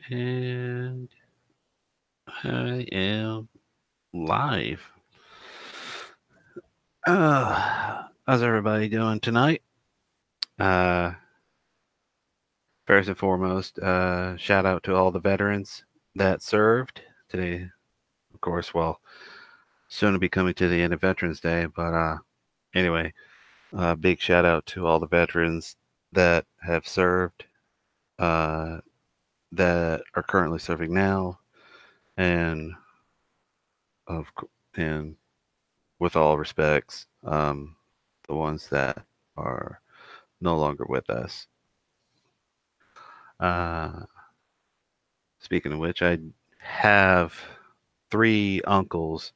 And I am live. How's everybody doing tonight? Uh, First and foremost, shout out to all the veterans that served today. Of course, well, soon to be coming to the end of Veterans Day, but anyway, big shout out to all the veterans that have served, uh, that are currently serving now, and and with all respects, the ones that are no longer with us. Uh, Speaking of which, I have three uncles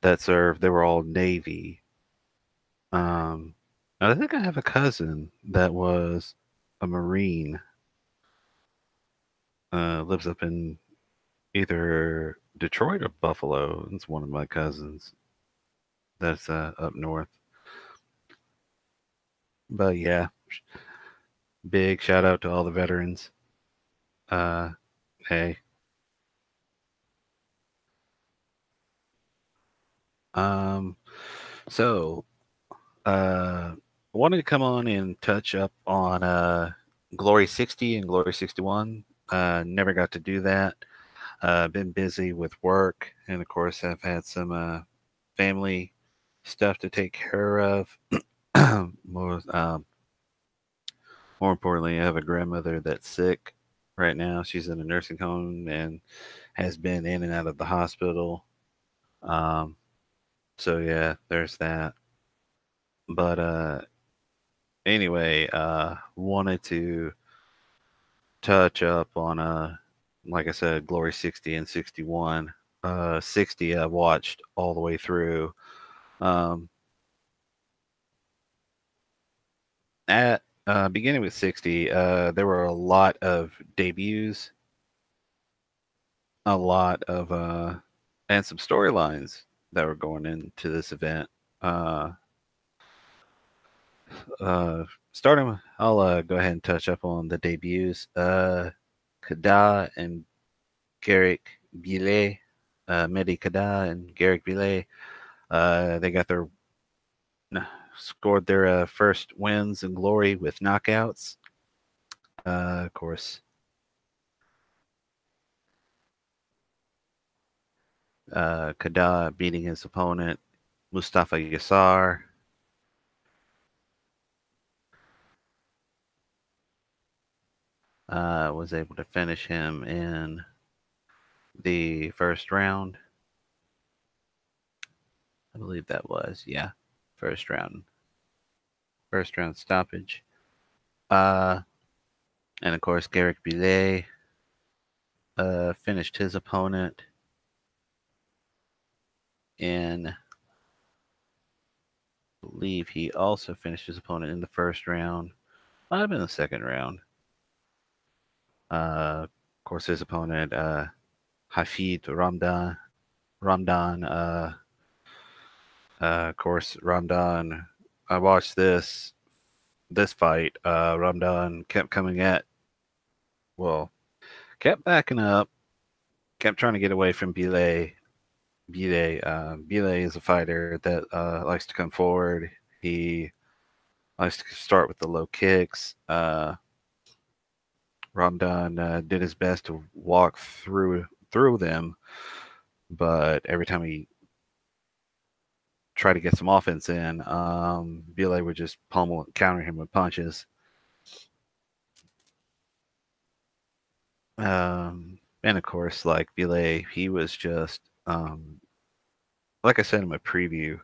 that served. They were all Navy. Um, I think I have a cousin that was a Marine. Lives up in either Detroit or Buffalo. It's one of my cousins that's up north. But yeah, big shout out to all the veterans. Uh, hey, um, so I wanted to come on and touch up on Glory 60 and Glory 61. Never got to do that. Been busy with work, and of course, I've had some family stuff to take care of. more, more importantly, I have a grandmother that's sick right now. She's in a nursing home and has been in and out of the hospital. Um, so yeah, there's that. But anyway, wanted to touch up on like I said, Glory 60 and 61. 60 I watched all the way through. Um, at Beginning with 60, there were a lot of debuts, a lot of and some storylines that were going into this event. Uh, uh, Starting with, I'll go ahead and touch up on the debuts. Kada and Garrick Billet, Mehdi Kada and Garrick Billet. They got their scored their first wins in Glory with knockouts. Of course, Kada beating his opponent Mustafa Yassar. Was able to finish him in the first round. I believe that was, yeah, first round, first round stoppage. Uh, and of course, Garrick Billet finished his opponent in, I believe he also finished his opponent in the first round. Might have been the second round. Of course, his opponent, Hafid Ramdan. Of course, Ramdan. I watched this fight. Ramdan kept coming at, well, kept backing up, kept trying to get away from Billet. Billet is a fighter that likes to come forward. He likes to start with the low kicks. Ramdan did his best to walk through them, but every time he tried to get some offense in, Billet would just counter him with punches. And of course, like Billet, he was just like I said in my preview,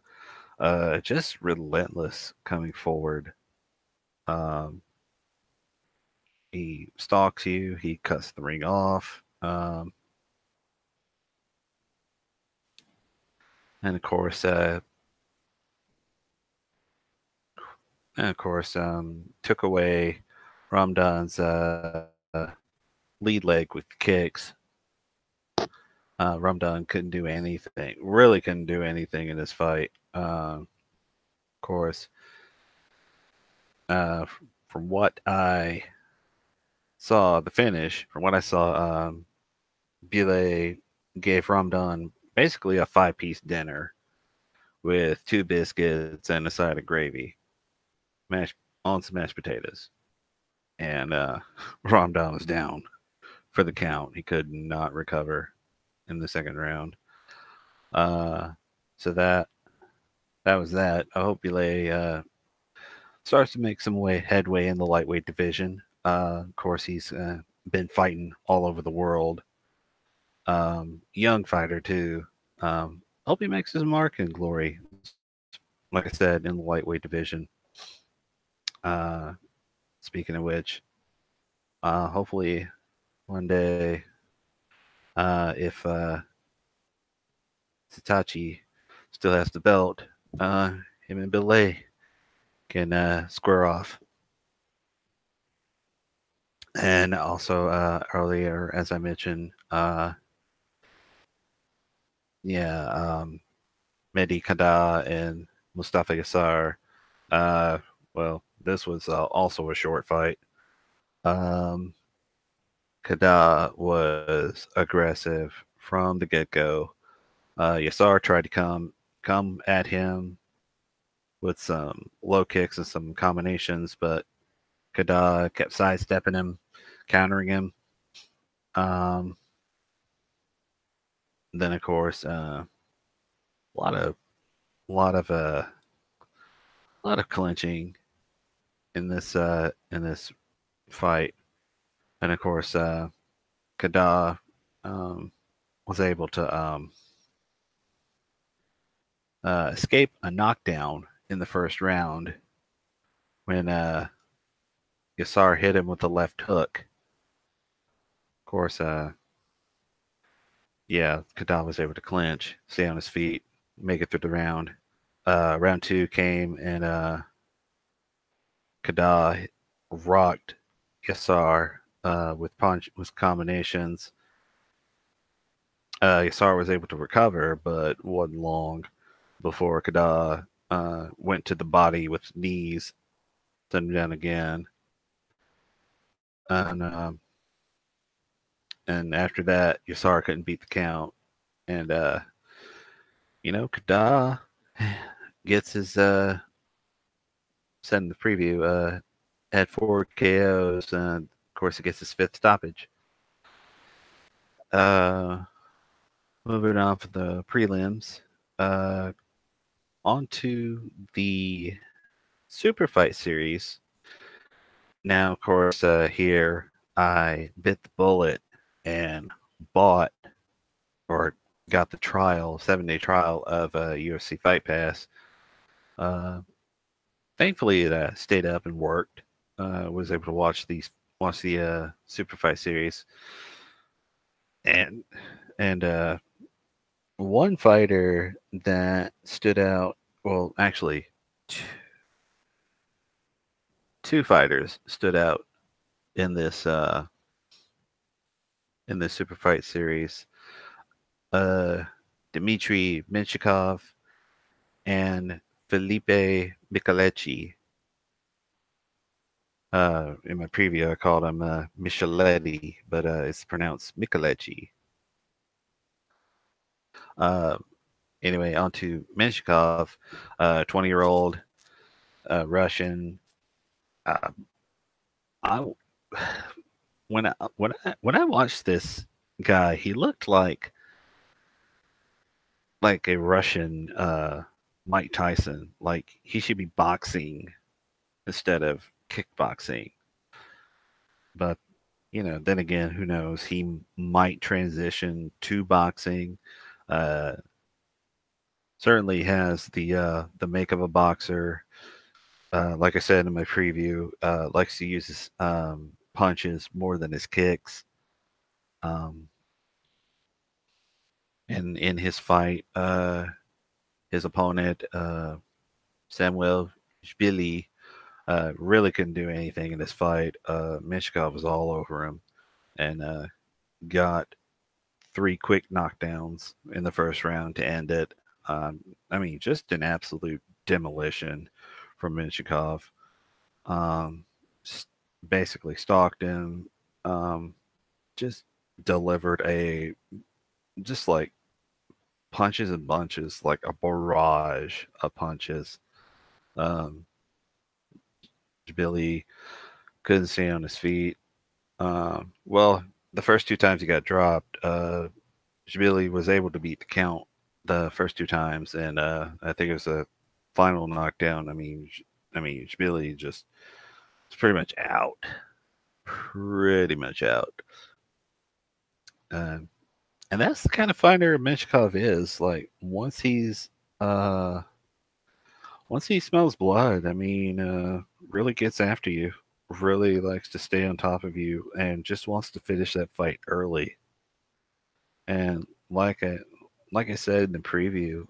just relentless coming forward. Um, he stalks you, he cuts the ring off. And of course, took away Ramdan's lead leg with kicks. Ramdan couldn't do anything, really couldn't do anything in this fight. Of course, uh, from what I saw the finish, from what I saw, Bile gave Ramdan basically a 5-piece dinner with 2 biscuits and a side of gravy, mashed on some mashed potatoes, and Ramdan was down for the count. He could not recover in the second round. Uh, so that was that. I hope Bile starts to make some headway in the lightweight division. Of course, he's been fighting all over the world. Young fighter too. Hope he makes his mark in glory. Like I said, in the lightweight division. Uh, Speaking of which, hopefully one day, if Sitachi still has the belt, him and Belay can square off. And also earlier, as I mentioned, yeah, Mehdi Kada and Mustafa Yassar. Uh, well, this was also a short fight. Um, Kada was aggressive from the get go. Yassar tried to come at him with some low kicks and some combinations, but Kada kept sidestepping him, countering him. Um, then of course, a lot of lot of lot of clinching in this fight, and of course, Kada um, was able to escape a knockdown in the first round when Yassar hit him with a left hook. Of course, yeah, Kada was able to clinch, stay on his feet, make it through the round. Round two came, and Kada rocked Yassar with combinations. Yassar was able to recover, but wasn't long before Kada went to the body with knees, sent him down again, and after that, Yassar couldn't beat the count, and Kada gets his said in the preview had 4 KOs, and of course he gets his 5th stoppage. Moving on for the prelims, on to the Super Fight series. Now, of course, here I bit the bullet and bought or got the trial, 7-day trial of UFC Fight Pass. Thankfully, it stayed up and worked. Was able to watch the Super Fight series, and one fighter that stood out. Well, actually, two fighters stood out in this Super Fight series. Dmitry Menshikov and Felipe Micheletti. In my preview, I called him Micheletti, but it's pronounced Micheletti. Anyway, on to Menshikov, 20-year-old Russian. I when I watched this guy, he looked like a Russian Mike Tyson. Like he should be boxing instead of kickboxing. But then again, who knows? He might transition to boxing. Certainly has the make of a boxer. Like I said in my preview, likes to use his punches more than his kicks. And in his fight, his opponent, Samuel Shvili, really couldn't do anything in this fight. Menshikov was all over him and got 3 quick knockdowns in the first round to end it. I mean, just an absolute demolition from Menshikov. Basically stalked him, just delivered just like punches and bunches, like a barrage of punches. Um, Billy couldn't stay on his feet. Well, the first two times he got dropped, Billy was able to beat the count the first two times, and I think it was a final knockdown. I mean, Billy just was pretty much out. Um, and that's the kind of fighter Menshikov is. Like uh, once he smells blood, really gets after you. Really likes to stay on top of you, and just wants to finish that fight early. And like I said in the preview,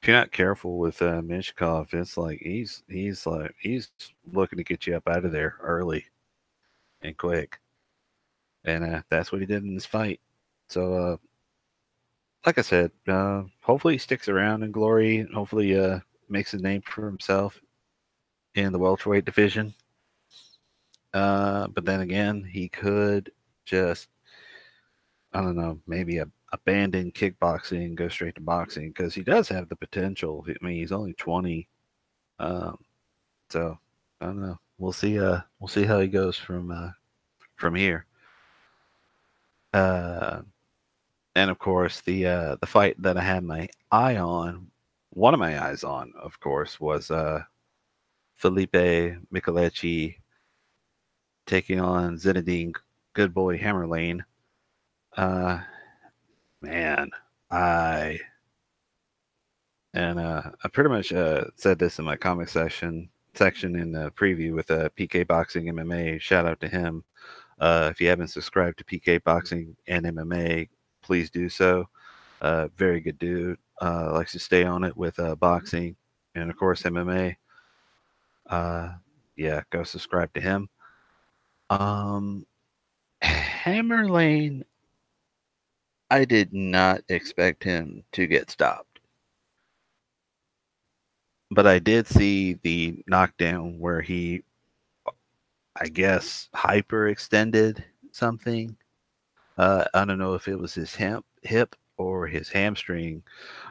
if you're not careful with Menshikov, it's like he's looking to get you up out of there early and quick, and that's what he did in this fight. So, like I said, hopefully he sticks around in Glory. Hopefully, makes a name for himself in the welterweight division. But then again, he could just, I don't know, maybe abandon kickboxing and go straight to boxing because he does have the potential. I mean, he's only 20. Um, so I don't know. We'll see how he goes from here. Uh, and of course, the fight that I had my eye on, one of my eyes on, of course, was Felipe Micheletti taking on Zinedine Goodboy Hammerlane. Uh, man, I I pretty much said this in my comic section in the preview with PK Boxing MMA. Shout out to him. If you haven't subscribed to PK Boxing and MMA, please do so. Very good dude. Likes to stay on it with boxing and of course MMA. Uh, yeah, go subscribe to him. Um, Hammer Lane, I did not expect him to get stopped, but I did see the knockdown where he, I guess, hyperextended something. I don't know if it was his hip or his hamstring,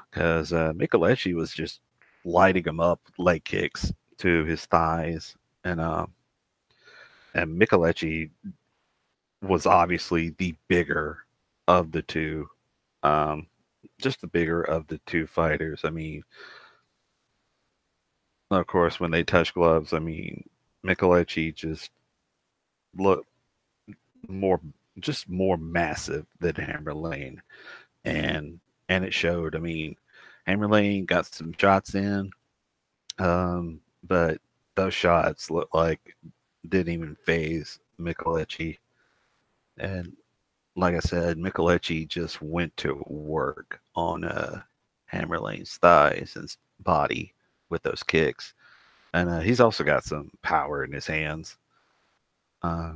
because Micheletti was just lighting him up, leg kicks to his thighs, and uh, and Micheletti was obviously the bigger of the two, um, just the bigger of the two fighters. I mean, of course, when they touch gloves, I mean, Micheletti just looked more, just more massive than Hammer Lane, and it showed. I mean, Hammer Lane got some shots in, but those shots looked like didn't even phase Micheletti. And like I said, Micheletti just went to work on Hammer Lane's thighs and body with those kicks. And he's also got some power in his hands. Uh,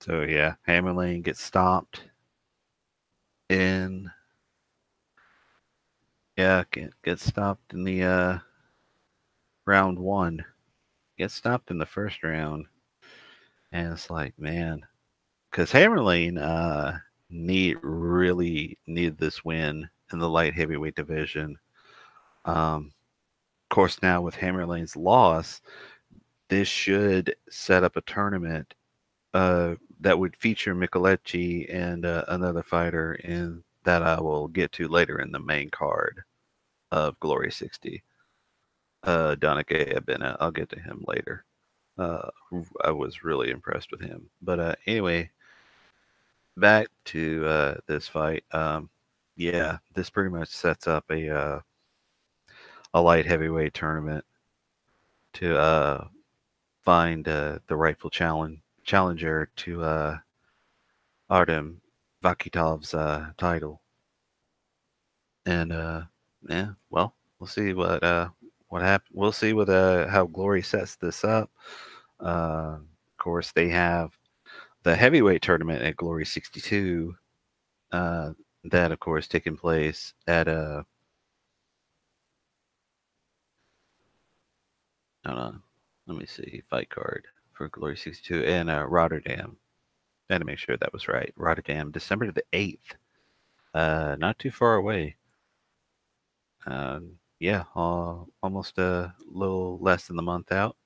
so yeah, Hammer Lane gets stopped in, yeah, gets stopped in the round one. Gets stopped in the first round, and it's like, man, because Hammerlane really need this win in the light heavyweight division. Of course, now with Hammerlane's loss, this should set up a tournament that would feature Micheletti and another fighter in that I will get to later in the main card of Glory 60. Donike Abena, I'll get to him later. I was really impressed with him. But anyway, back to this fight. Yeah, this pretty much sets up a light heavyweight tournament to find the rightful challenger to Artem Vakitov's title. And yeah, well, we'll see what happens. We'll see what how Glory sets this up. Of course, they have the heavyweight tournament at Glory 62. That, of course, taking place at hold on, let me see, fight card for Glory 62 in Rotterdam. I had to make sure that was right. Rotterdam, December the 8th. Not too far away. Yeah, almost a little less than a month out.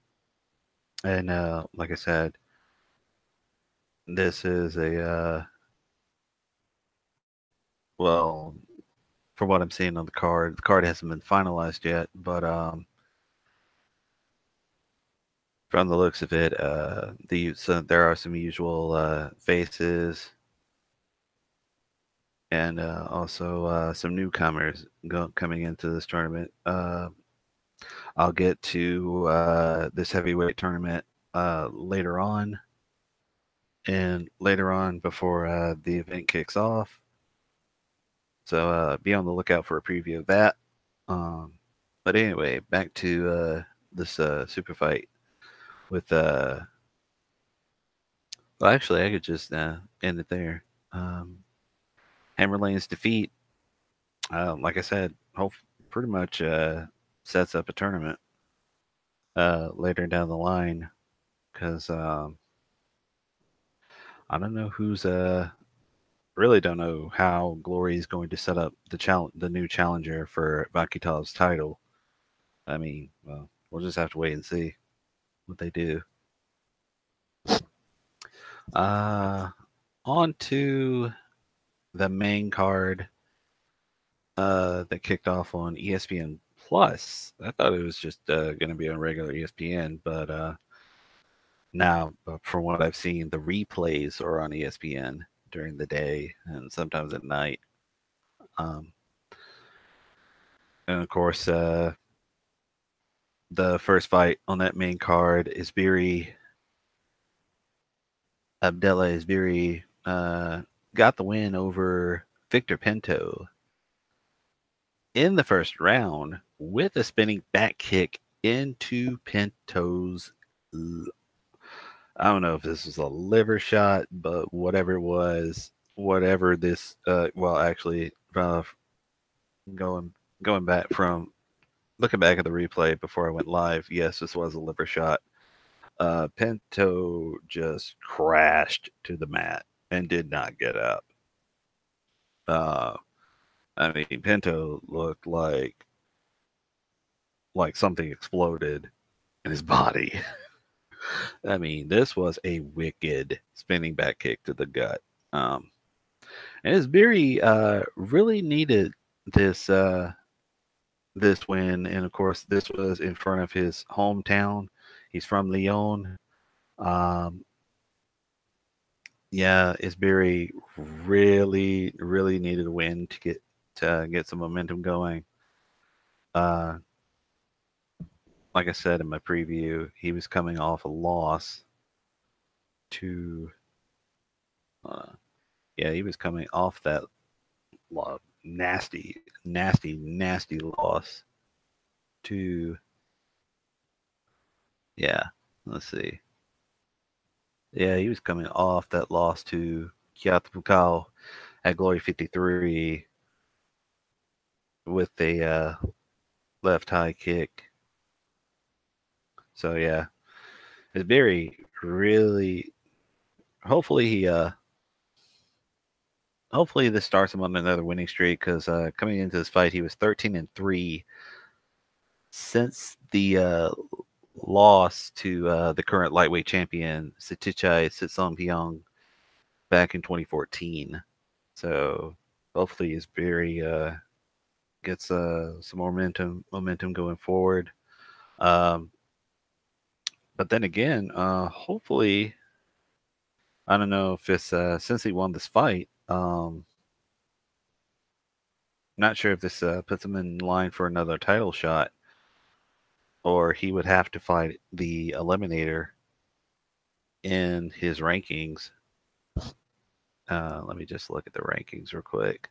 And like I said, this is well, from what I'm seeing on the card hasn't been finalized yet, but from the looks of it, so there are some usual faces and also some newcomers coming into this tournament. I'll get to this heavyweight tournament later on, and later on before the event kicks off. So be on the lookout for a preview of that. But anyway, back to this super fight with. Well, actually, I could just end it there. Hammerlane's defeat, like I said, pretty much sets up a tournament later down the line because I don't know really don't know how Glory is going to set up the new challenger for Vakitov's title. I mean, well, we'll just have to wait and see what they do. On to the main card that kicked off on ESPN Plus. I thought it was just going to be on regular ESPN, but now, from what I've seen, the replays are on ESPN during the day and sometimes at night. And of course, the first fight on that main card is Abdullah Isbiri got the win over Victor Pinto in the first round with a spinning back kick into Pinto's. I don't know if this was a liver shot, but whatever it was, whatever this, well, actually, going back from looking back at the replay before I went live, yes, this was a liver shot. Pinto just crashed to the mat and did not get up. I mean, Pinto looked like something exploded in his body. I mean, this was a wicked spinning back kick to the gut. And Isbiri really needed this this win, and of course, this was in front of his hometown. He's from Lyon. Yeah, Isbiri really, really needed a win to get some momentum going. Like I said in my preview, he was coming off a loss to. Yeah, he was coming off that nasty, nasty, nasty loss to. Yeah, let's see. Yeah, he was coming off that loss to Kiat Pukal at Glory 53 with a left high kick. So yeah, it's very really. Hopefully this starts him on another winning streak because coming into this fight he was 13-3 since the loss to the current lightweight champion Sitichai Sitsongpyeong back in 2014. So hopefully Isbiri gets some momentum going forward. But then again, hopefully, I don't know if it's since he won this fight. Not sure if this puts him in line for another title shot, or he would have to fight the Eliminator in his rankings. Let me just look at the rankings real quick.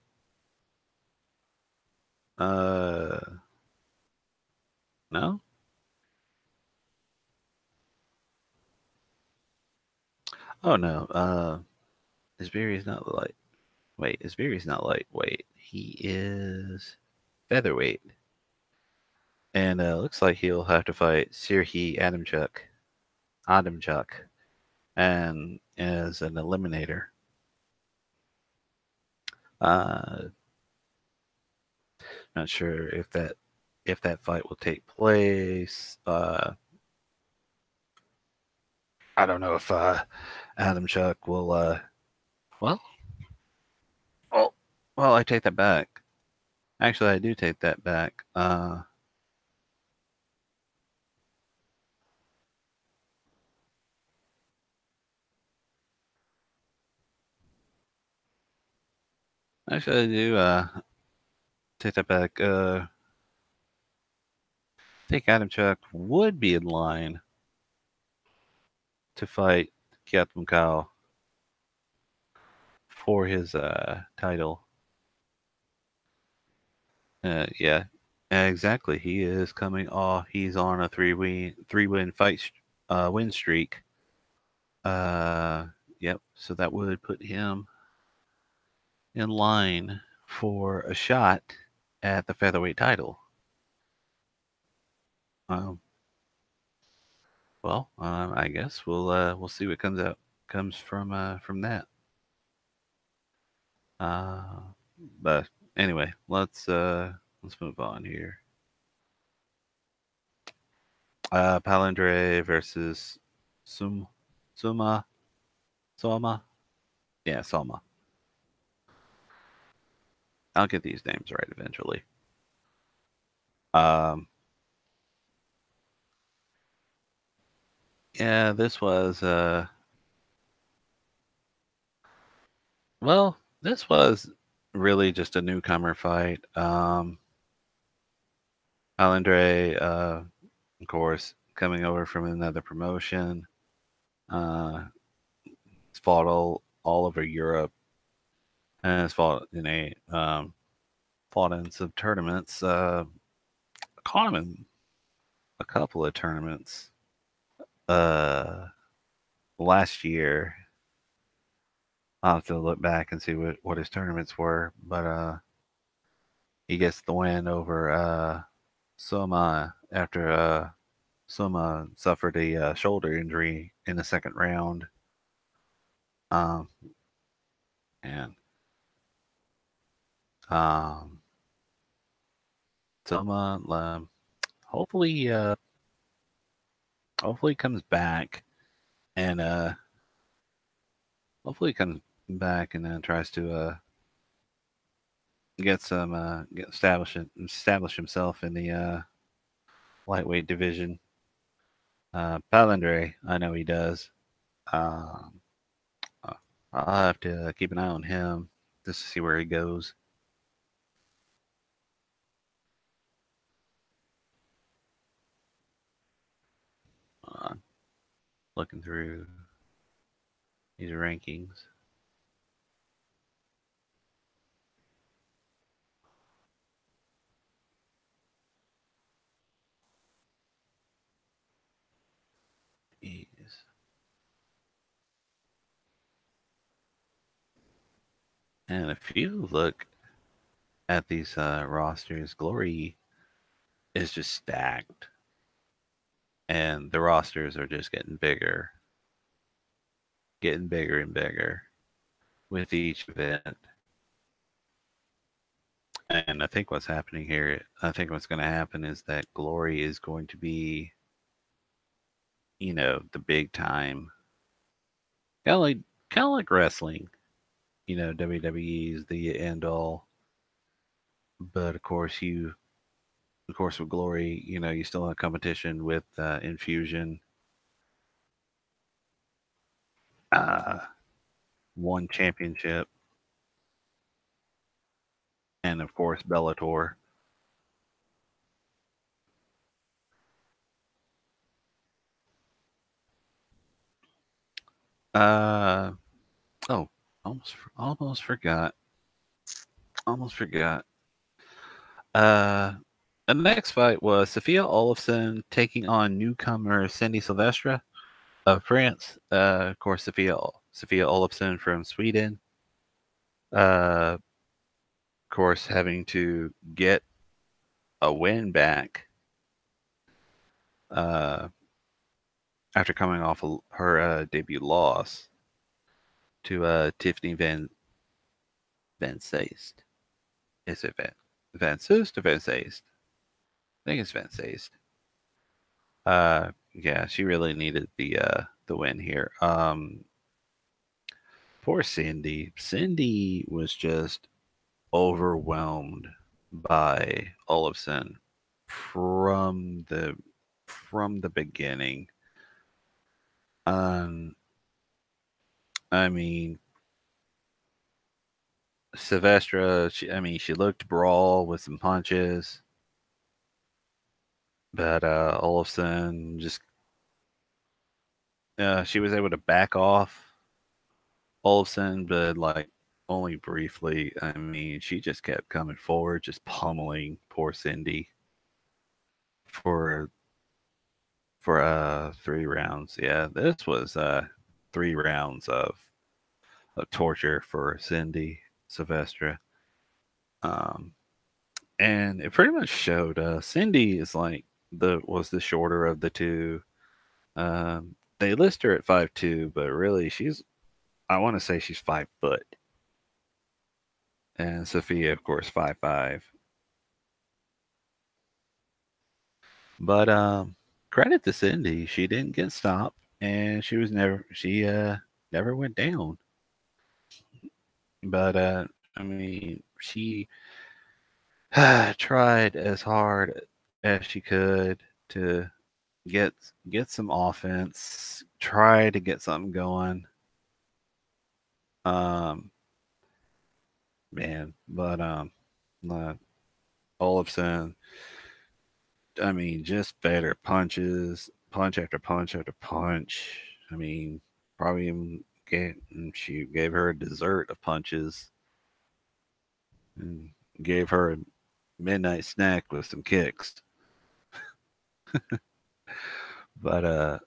No? Oh no. Isbiri is not light. Wait, Isbiri is not lightweight. He is featherweight. And looks like he'll have to fight Serhiy Adamchuk Adamchuk, and as an eliminator. Uh, Not sure if that fight will take place. I don't know if Adamchuk will. Well, well, well. I take that back. Actually, I do take that back. Actually, I do take that back. I think Adamchuk would be in line to fight Kiatman Kao for his title. Yeah, exactly. He is coming off. He's on a three win fight win streak. Uh, yep. So that would put him in line for a shot at the featherweight title. Um, well, I guess we'll see what comes from that. Uh, but anyway, let's move on here. Palindre versus Sum Suma Soma. Yeah, Soma. I'll get these names right eventually. Um, yeah, this was well, this was really just a newcomer fight. Palindre, of course, coming over from another promotion. Uh, has fought all over Europe and has fought in some tournaments. Caught him in a couple of tournaments uh, last year. I'll have to look back and see what his tournaments were, but he gets the win over Soma after Soma suffered a shoulder injury in the second round. Um, and um, Soma hopefully hopefully comes back and hopefully comes back and tries to establish himself in the lightweight division. Palindre, I know he does. Um, uh, I'll have to keep an eye on him just to see where he goes. Uh, Looking through these rankings. Jeez. And if you look at these rosters, Glory is just stacked, and the rosters are just getting bigger and bigger with each event. And I think what's happening here, I think what's going to happen is that Glory is going to be, the big time, kind of like kind of like wrestling. WWE is the end all, but of course, with Glory, you still have competition with Infusion, uh, one championship, and of course Bellator. Uh oh, almost forgot. Almost forgot. Uh, the next fight was Sophia Olafson taking on newcomer Cindy Silvestre of France. Of course, Sophia Olafson from Sweden. Of course, having to get a win back. Uh, after coming off her debut loss to Tiffany Van Seist. Is it Van Soest or Van Seist? I think it's Van Seist. Yeah, she really needed the win here. Poor Cindy. Cindy was just overwhelmed by Olafson from the beginning. Um, I mean, Sylvestra. She looked brawl with some punches, but Olafson just she was able to back off Olafson, but like only briefly. I mean, she just kept coming forward, just pummeling poor Cindy for 3 rounds. Yeah, this was 3 rounds of torture for Cindy Sylvestra. Um, and it pretty much showed Cindy is like the shorter of the two. They list her at 5'2", but really I want to say she's 5 foot. And Sophia, of course, 5'5". But credit to Cindy, she didn't get stopped, and she never went down. But I mean, she tried as hard as she could to get get some offense, try to get something going. Um, man, but uh, Olafson, I mean, just better punches, punch after punch after punch. I mean, probably even she gave her a dessert of punches and gave her a midnight snack with some kicks. But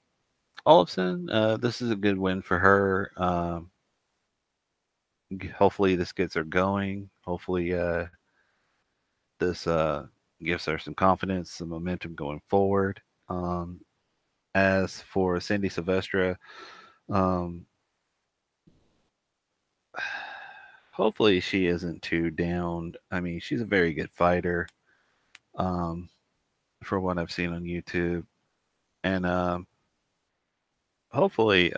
Olafson, this is a good win for her. Hopefully, this gets her going. Hopefully, this gives her some confidence, some momentum going forward. Um, as for Cindy Sylvestra, um, hopefully she isn't too down. I mean, she's a very good fighter, um, for what I've seen on YouTube, and hopefully,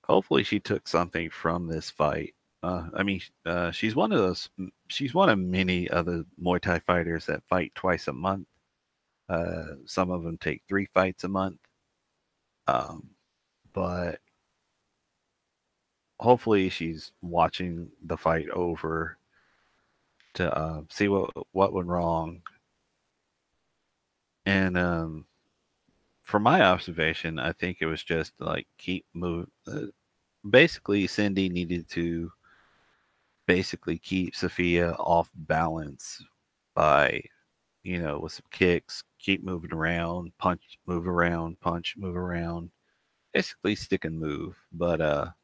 hopefully she took something from this fight. I mean, she's one of those. She's one of many other Muay Thai fighters that fight twice a month. Some of them take 3 fights a month. Um, but hopefully she's watching the fight over to see what went wrong. And from my observation, I think it was just like keep move. Basically, Cindy needed to basically keep Sophia off balance by, with some kicks, keep moving around, punch, move around, punch, move around, basically stick and move. But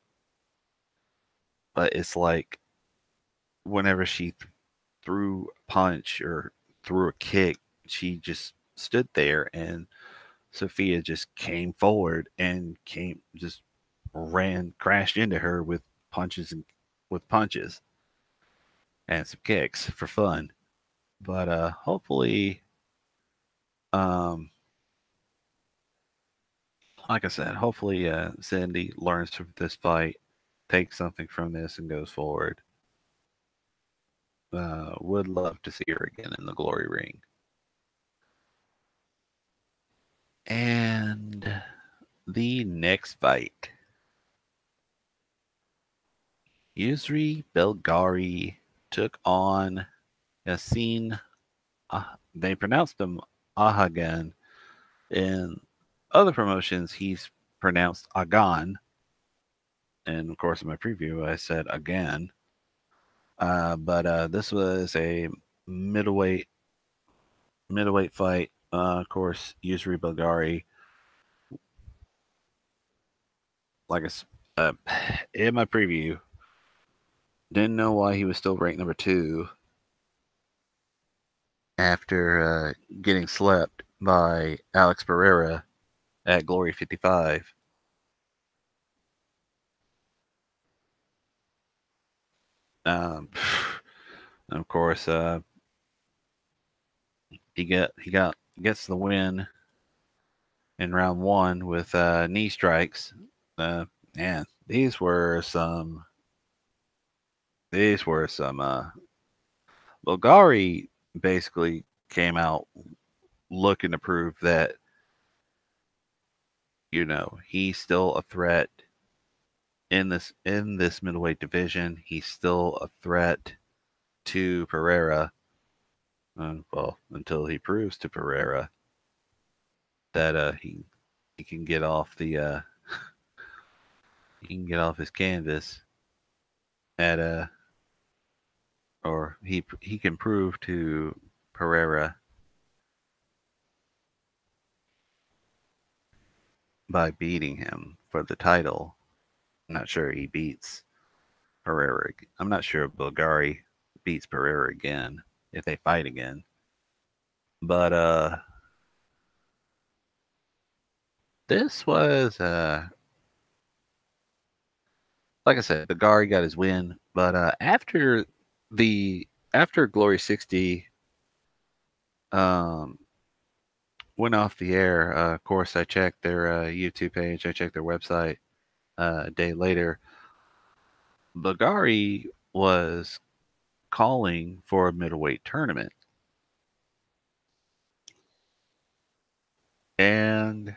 it's like whenever she threw a punch or threw a kick, she just stood there and Sophia just came forward and crashed into her with punches and some kicks for fun. But hopefully, um, like I said, hopefully Cindy learns from this fight, takes something from this, and goes forward. Would love to see her again in the glory ring. And the next fight, Yusri Belgari took on Yasin. They pronounced him Ahagan. In other promotions, he's pronounced Agan. And of course, in my preview, I said again. But this was a middleweight fight. Of course, Yusri Belgari, like in my preview, didn't know why he was still ranked number 2 after getting slept by Alex Pereira at Glory 55. Um, of course, he gets the win in round one with knee strikes. Man, these were some. Bulgari basically came out looking to prove that he's still a threat in this middleweight division. He's still a threat to Pereira. Well, until he proves to Pereira that he can get off the he can get off his canvas at or he can prove to Pereira by beating him for the title. I'm not sure he beats Pereira. I'm not sure Bulgari beats Pereira again if they fight again. But this was like I said, Bulgari got his win. But after Glory 60 um went off the air, of course I checked their YouTube page, I checked their website a day later. Bulgari was calling for a middleweight tournament. And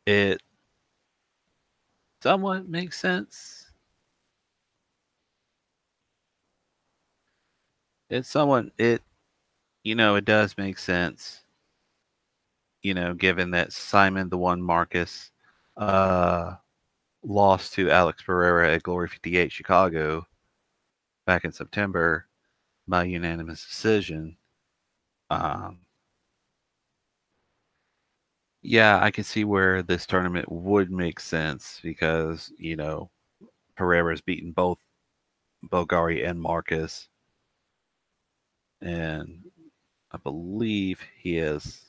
it somewhat makes sense. It does make sense, given that Simon the One Marcus lost to Alex Pereira at Glory 58 Chicago back in September by unanimous decision. Um, yeah, I can see where this tournament would make sense because, Pereira's beaten both Bulgari and Marcus. And I believe he is.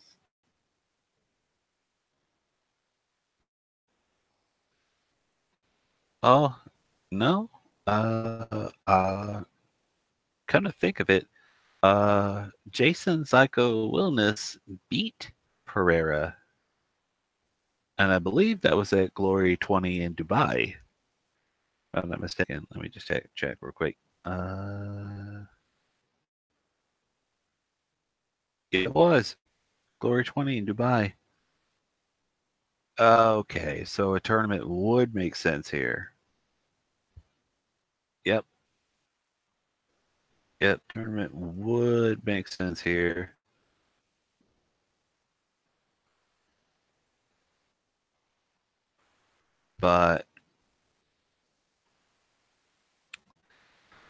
Oh, no. Come to think of it, Jason Psycho Wilness beat Pereira, and I believe that was at Glory 20 in Dubai. If I'm not mistaken. Let me just check real quick. It was Glory 20 in Dubai. Okay, so a tournament would make sense here. Yep. Yep, tournament would make sense here. But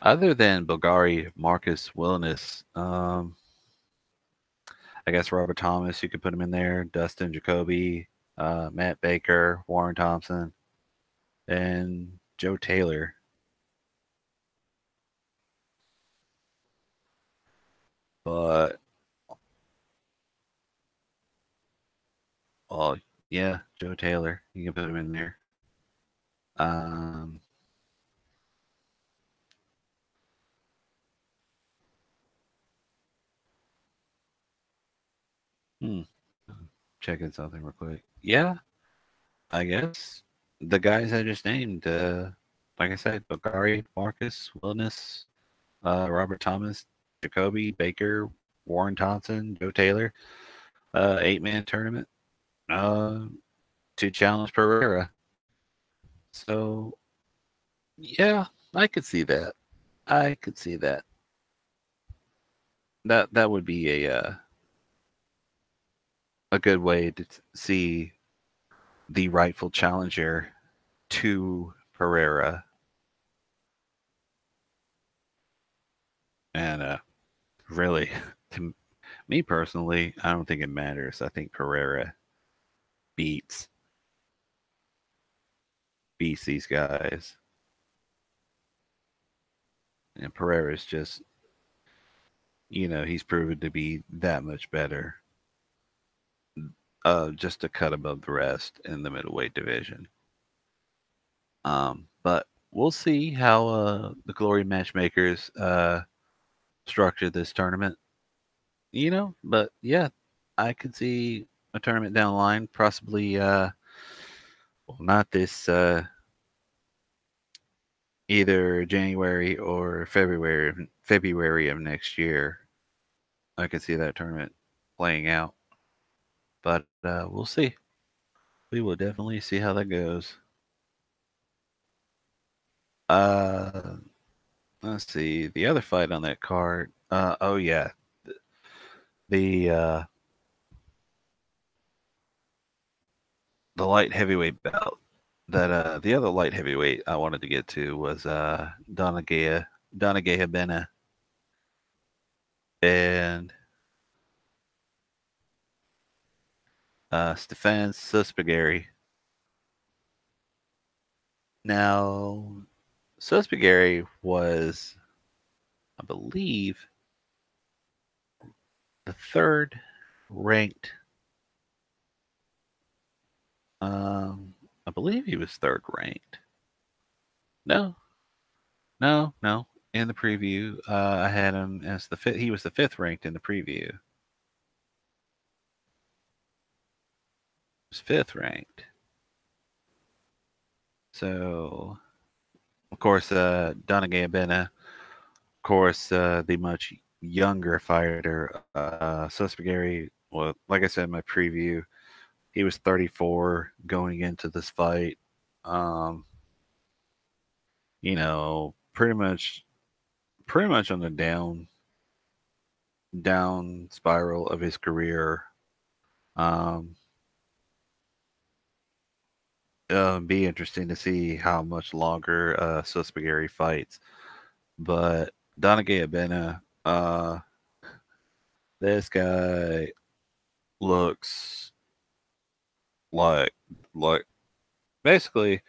other than Bulgari, Marcus Wilness, I guess Robert Thomas, you could put him in there. Dustin Jacoby, Matt Baker, Warren Thompson, and Joe Taylor. But, oh, yeah, Joe Taylor. You can put him in there. Um, hmm, checking something real quick. Yeah, I guess the guys I just named, like I said, Bakari, Marcus, Wilness, Robert Thomas, Jacoby, Baker, Warren Thompson, Joe Taylor, 8-man tournament uh, to challenge Pereira. So, yeah, I could see that. I could see that. That would be a good way to see the rightful challenger to Pereira. And really, to me personally, I don't think it matters. I think Pereira beats these guys. And Pereira is just he's proven to be that much better, just a cut above the rest in the middleweight division. But we'll see how the Glory Matchmakers structure this tournament. But yeah, I could see a tournament down the line, possibly. Well, not this either January or February of next year. I could see that tournament playing out, but we'll see. We will definitely see how that goes. Uh, let's see the other fight on that card. Oh yeah, the the light heavyweight bout. That the other light heavyweight I wanted to get to was Donagea Bena and Stefan Suspigari. Now, Suspigari was, I believe, the third ranked. I believe he was third ranked. No, no. In the preview, I had him as the fifth. He was the fifth ranked in the preview. He was fifth ranked. So, of course, Donaghy Bena, of course, the much younger fighter, Suspigari. Well, like I said in my preview, he was 34 going into this fight. Pretty much on the down spiral of his career. Um, be interesting to see how much longer Suspigari fights. But Donaghy Abena, this guy looks like basically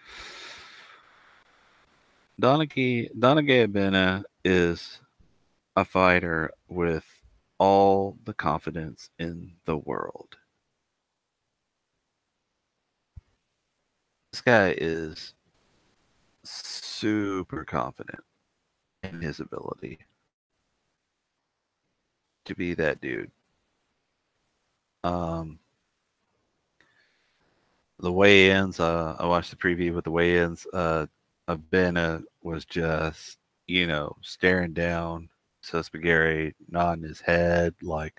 Donaghy Abena is a fighter with all the confidence in the world. This guy is super confident in his ability to be that dude. Um, the weigh-ins, I watched the preview with the weigh-ins. Abena was just, staring down Suspigari, nodding his head like,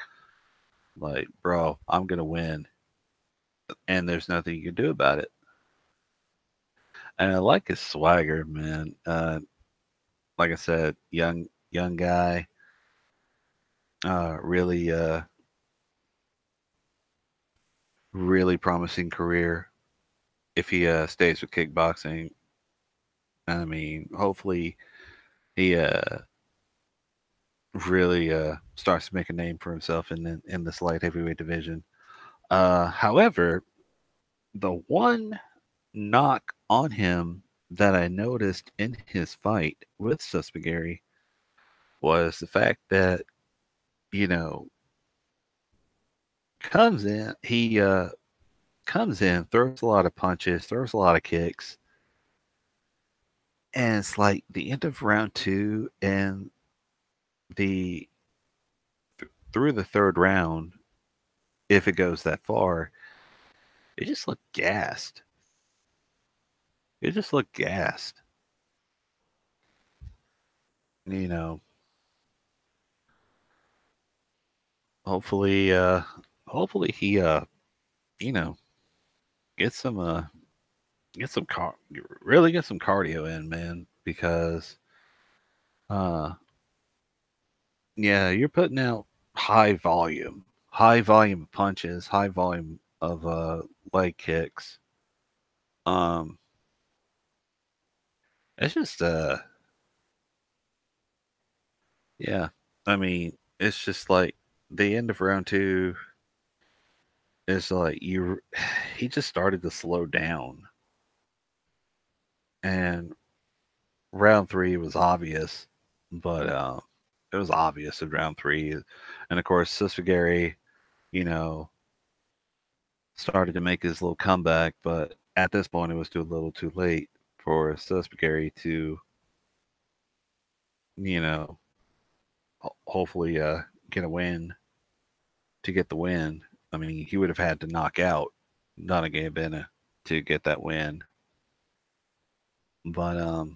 bro, I'm gonna win, and there's nothing you can do about it. And I like his swagger, man. Like I said, young guy, really promising career if he stays with kickboxing. I mean, hopefully he really starts to make a name for himself in this light heavyweight division. However, the one knock on him that I noticed in his fight with Suspigari was the fact that you know comes in he comes in, throws a lot of punches, throws a lot of kicks, and it's like the end of round two and the through the third round, if it goes that far, it just looked gassed. It just looked gassed. You know, hopefully, hopefully he, you know, get some, get some really get some cardio in, man, because, uh, yeah, you're putting out high volume of punches, high volume of leg kicks. Um, it's just, yeah. I mean, it's just like the end of round two is like he just started to slow down, and round three was obvious, but it was obvious in round 3, and of course Susfagari, you know, started to make his little comeback, but at this point it was too little, too late for Susfagari to, you know, hopefully get a win to get the win. I mean, he would have had to knock out Donaghy to get that win. But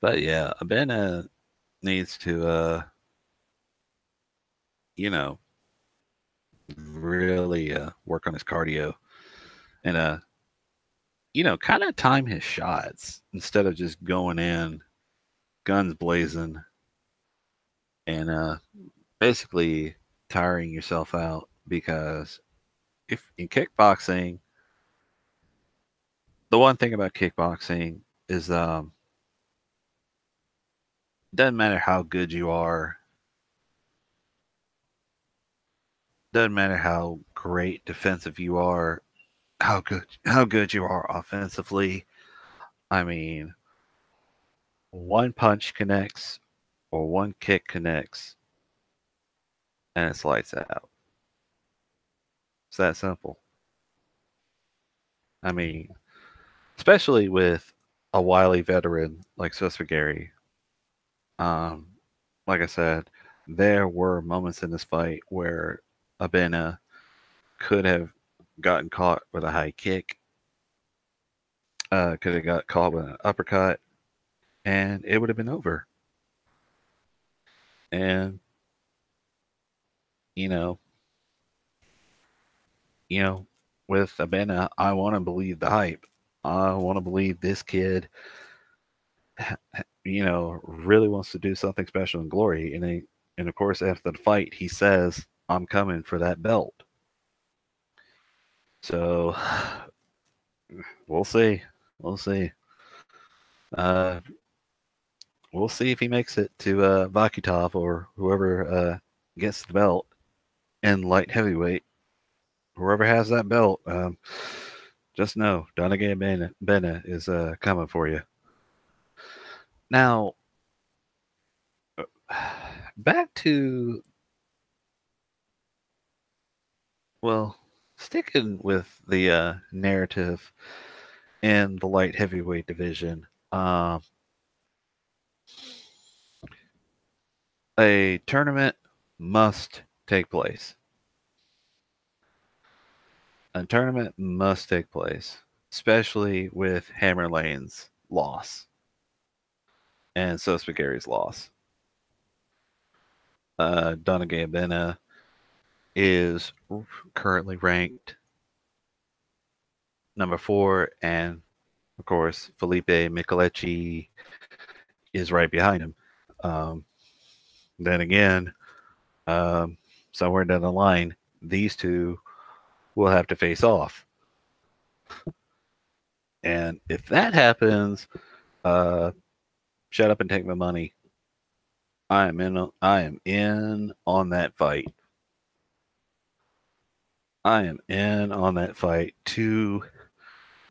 but yeah, Abena needs to you know, really work on his cardio and kind of time his shots instead of just going in guns blazing and basically tiring yourself out, because if in kickboxing, the one thing about kickboxing is doesn't matter how good you are, doesn't matter how great defensive you are, how good you are offensively. I mean, one punch connects or one kick connects and it's lights out. It's that simple. I mean, especially with a wily veteran like Susfagari. Um, like I said, there were moments in this fight where Abena could have gotten caught with a high kick, could have got caught with an uppercut, and it would have been over. And you know, you know, with Abena, I want to believe the hype. I want to believe this kid, really wants to do something special in Glory. And of course, after the fight, he says, "I'm coming for that belt." So we'll see. We'll see. Uh, we'll see if he makes it to Vakitov or whoever gets the belt in light heavyweight. Whoever has that belt, just know Donaghy Bennett is coming for you. Now, back to, well, sticking with the narrative in the light heavyweight division. A tournament must take place. A tournament must take place, especially with Hammer Lane's loss and Susfagari's loss. Donaghy Abena is currently ranked number 4, and of course Felipe Micheletti is right behind him. Um, then again, um, somewhere down the line, these two will have to face off. And if that happens, shut up and take my money. I am in on that fight. I am in on that fight. Two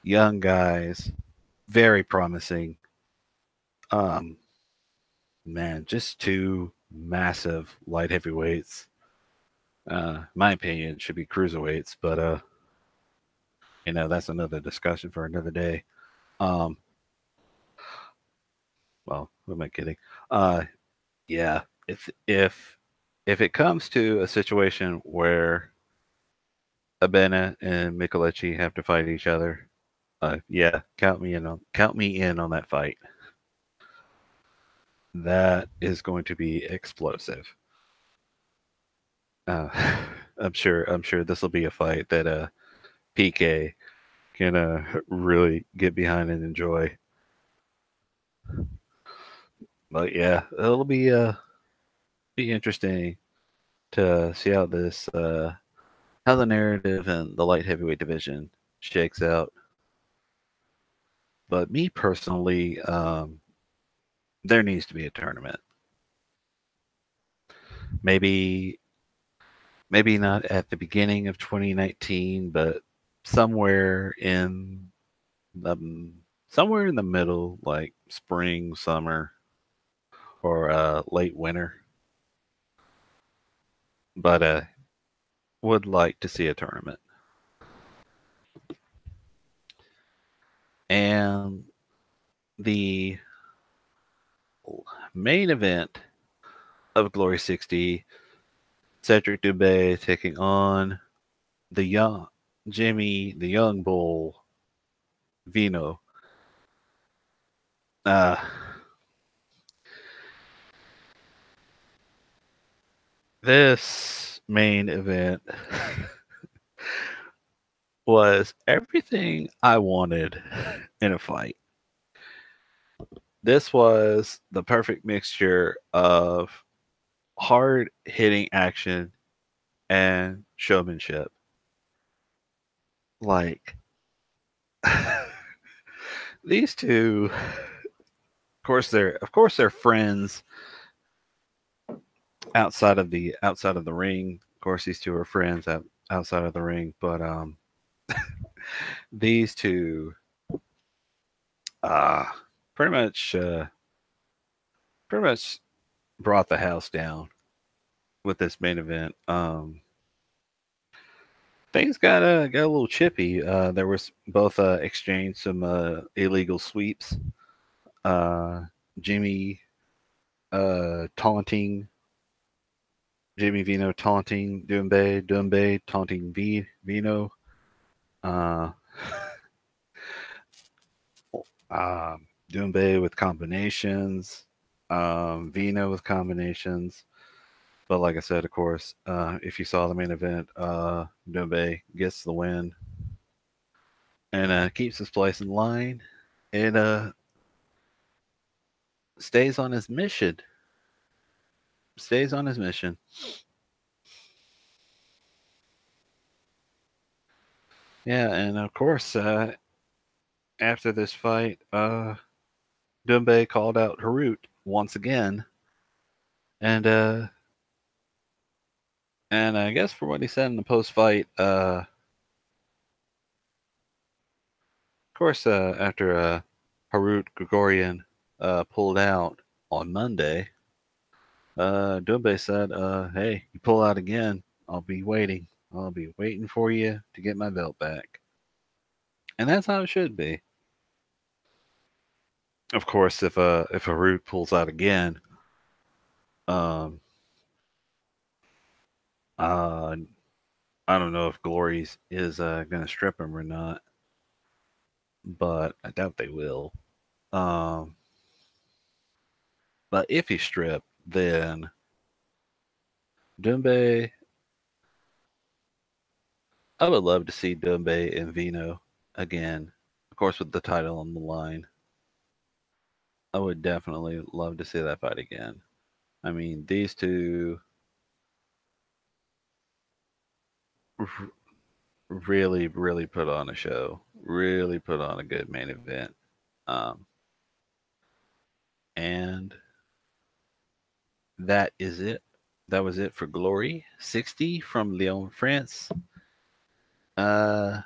young guys, very promising. Man, just two massive light heavyweights. My opinion should be cruiserweights, but that's another discussion for another day. Well, who am I kidding? Yeah, if it comes to a situation where Abena and Micheletti have to fight each other, yeah, count me in on that fight. That is going to be explosive. Uh, I'm sure this will be a fight that PK can really get behind and enjoy. But yeah, it'll be interesting to see how this how the narrative and the light heavyweight division shakes out. But me personally, there needs to be a tournament. Maybe not at the beginning of 2019, but somewhere in the somewhere in the middle, like spring, summer. or late winter, but would like to see a tournament. And the main event of Glory 60, Cedric Dubé taking on the young Jimmy, the young bull, Vino. Uh, this main event was everything I wanted in a fight. This was the perfect mixture of hard hitting action and showmanship. Like these two, of course they're friends outside of the ring. Of course, these two are friends outside of the ring, but these two uh pretty much pretty much brought the house down with this main event. Things got a little chippy. There was both exchanged some illegal sweeps. Uh, Jimmy taunting Jimmy Vino taunting Dumbe taunting Vino. Uh, Dumbe with combinations, Vino with combinations. But like I said, of course, if you saw the main event, Dumbe gets the win and keeps his place in line and stays on his mission. Stays on his mission. Yeah, and of course, after this fight, Dumbe called out Harut once again, and uh, and I guess for what he said in the post fight, of course, after Harut Gregorian pulled out on Monday, Dumbe said, "Hey, you pull out again, I'll be waiting. I'll be waiting for you to get my belt back." And that's how it should be. Of course, if Harut pulls out again, um, uh, I don't know if Glory's is gonna strip him or not, but I doubt they will. Um, but if he stripped, then Dumbe, I would love to see Dumbe and Vino again. Of course, with the title on the line, I would definitely love to see that fight again. I mean, these two r- really, really put on a show. Really put on a good main event. Um, and that is it. That was it for Glory 60 from Lyon, France. Uh,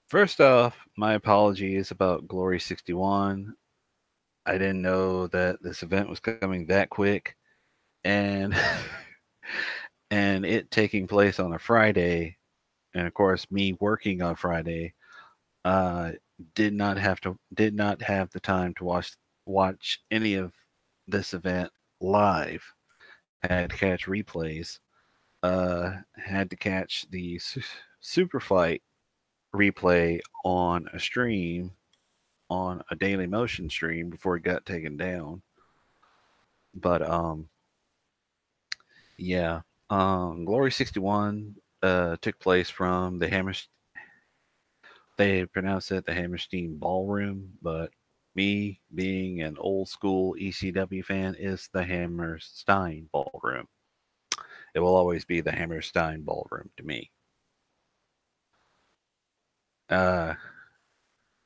First off, my apologies about Glory 61. I didn't know that this event was coming that quick, and and it taking place on a Friday, and of course me working on Friday. Uh, did not have the time to watch any of this event live. Had to catch replays. Had to catch the super fight replay on a stream, on a Daily Motion stream before it got taken down. But yeah, Glory 61 took place from the Hammer. They pronounce it the Hammerstein Ballroom, but me being an old school ECW fan is the Hammerstein Ballroom. It will always be the Hammerstein Ballroom to me. Uh,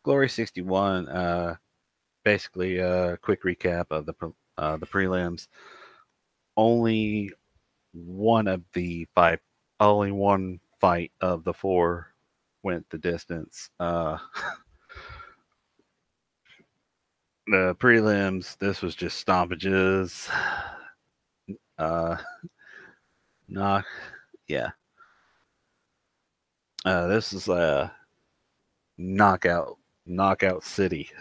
Glory 61. Basically, a quick recap of the prelims. Only one of the five, only one fight of the four went the distance. The prelims, this was just stoppages. Knock, yeah. This is a knockout city.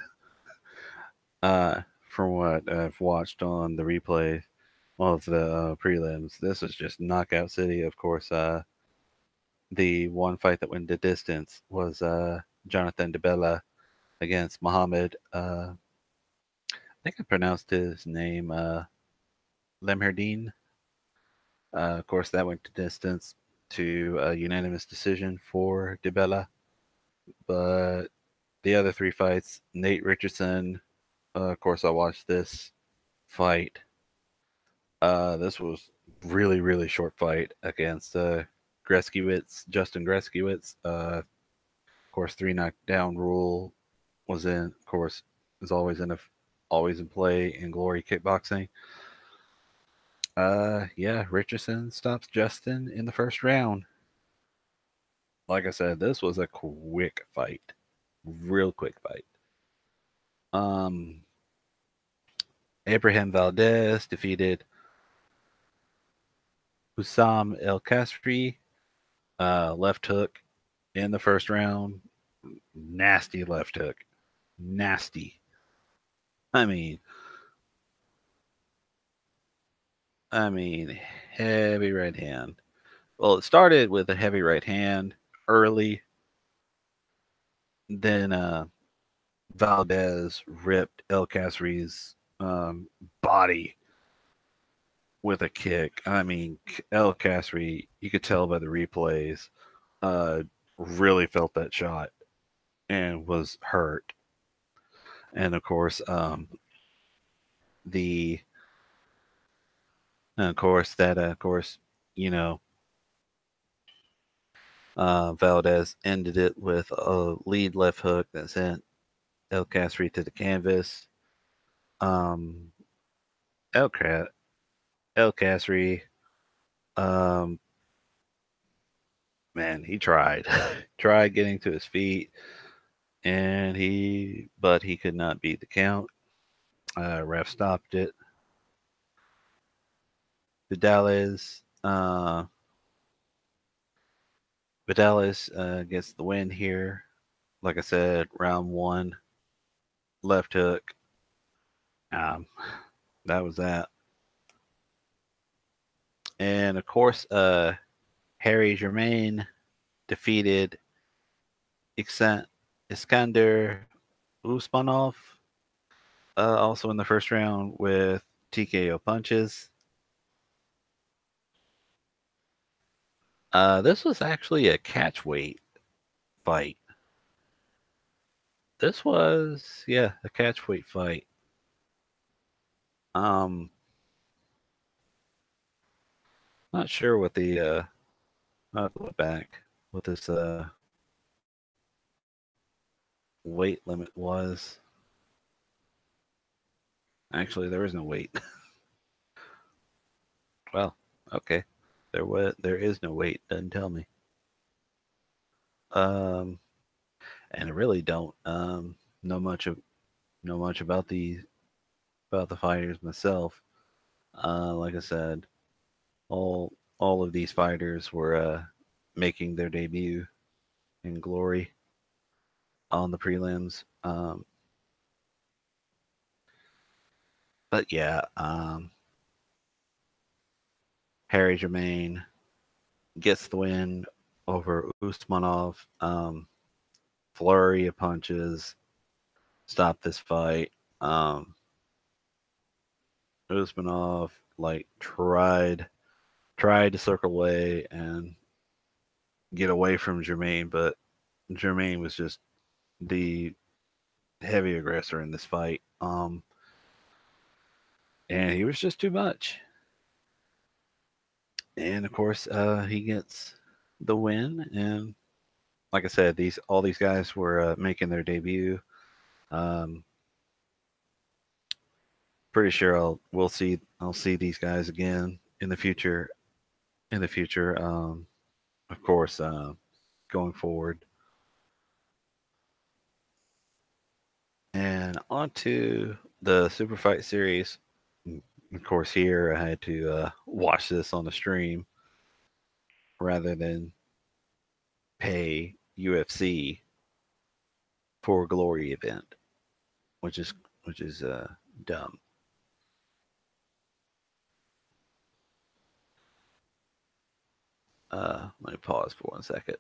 From what I've watched on the replay of the prelims, this was just knockout city. Of course, the one fight that went the distance was Jonathan DeBella against Muhammad. I think I pronounced his name Lemherdine. Of course, that went to distance to a unanimous decision for DeBella. But the other three fights, Nate Richardson. Of course, I watched this fight. This was really short fight against Greskiewicz, Justin Greskiewicz. Of course, 3 knockdown rule was in. Of course, is always in play in Glory Kickboxing. Yeah, Richardson stops Justin in the first round. Like I said, this was a quick fight, real quick fight. Abraham Valdez defeated Hussam El Kasri, left hook in the first round. Nasty left hook. Nasty. I mean, heavy right hand. Well, it started with a heavy right hand early. Then Valdez ripped El Kasri's body with a kick. I mean, El Kasri, you could tell by the replays, really felt that shot and was hurt. And of course, the of course that of course you know Valdez ended it with a lead left hook that sent El Kasri to the canvas. Um, El, El Kasri, um, man, he tried, tried getting to his feet, but he could not beat the count. Ref stopped it. Vidales, gets the win here. Like I said, round one, left hook. Um, that was that. And of course, Harry Germain defeated Iskander Usmanov, also in the first round with TKO punches. This was actually a catch weight fight. This was, yeah, a catch weight fight. Not sure what the I'll have to look back what this weight limit was. Actually, there is no weight. Well, okay. There is no weight, doesn't tell me. And I really don't know much about the fighters myself. Like I said, all of these fighters were making their debut in Glory on the prelims. But yeah, Harry Germain gets the win over Usmanov. Flurry of punches stopped this fight. Usmanov like tried to circle away and get away from Germain, but Germain was just the heavy aggressor in this fight. And he was just too much. And of course, he gets the win. And like I said, all these guys were making their debut. Pretty sure I'll see these guys again in the future. Of course, going forward. And on to the Super Fight series. Of course, here I had to watch this on the stream rather than pay UFC for a glory event, which is dumb. Let me pause for 1 second.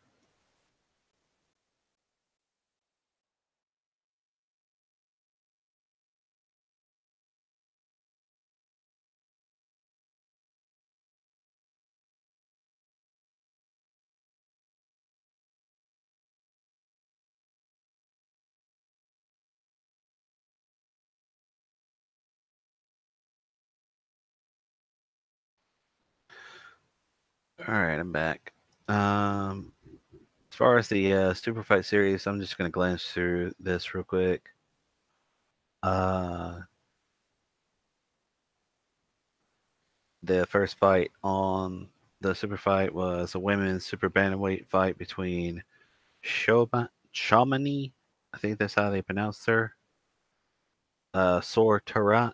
All right, I'm back. As far as the Super Fight series, I'm just going to glance through this real quick. Uh, the first fight on the Super Fight was a women's super bantamweight fight between Chamonix, I think that's how they pronounce her, Sor Terhiran,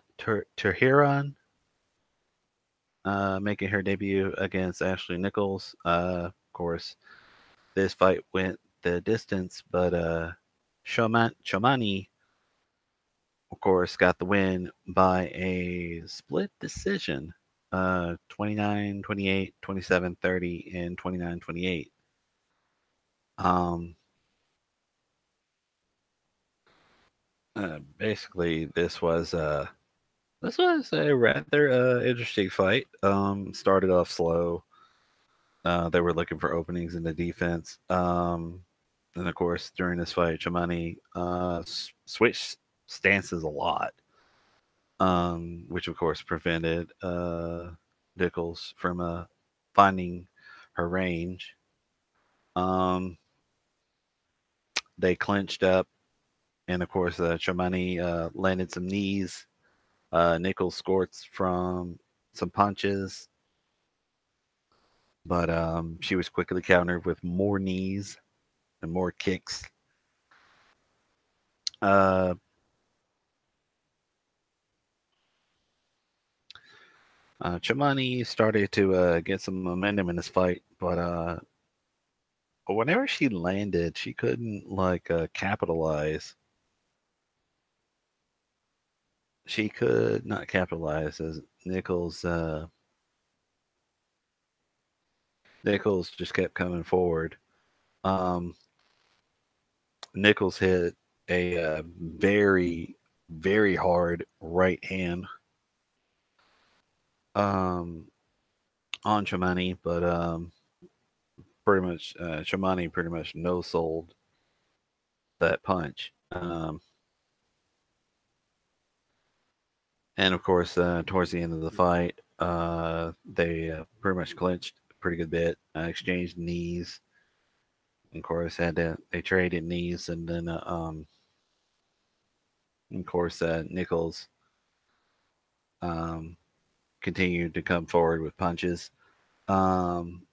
making her debut against Ashley Nichols. Of course, this fight went the distance, but Chamonix, of course, got the win by a split decision, 29-28, 27-30, and 29-28. Basically, this was a rather interesting fight. Started off slow. They were looking for openings in the defense. And of course, during this fight, Chamani switched stances a lot, which of course prevented Nichols from finding her range. Um, they clinched up, and of course, Chamani landed some knees. Nichols scored from some punches, but she was quickly countered with more knees and more kicks. Uh, Chamani started to get some momentum in this fight, but whenever she landed, she couldn't capitalize. She could not capitalize as Nichols just kept coming forward. Um, Nichols hit a very, very hard right hand um, on Chamani, but pretty much Chamani pretty much no sold that punch. And of course, towards the end of the fight, they pretty much clinched a pretty good bit, exchanged knees. Of course, they traded knees, and then of course Nichols um, continued to come forward with punches. Um,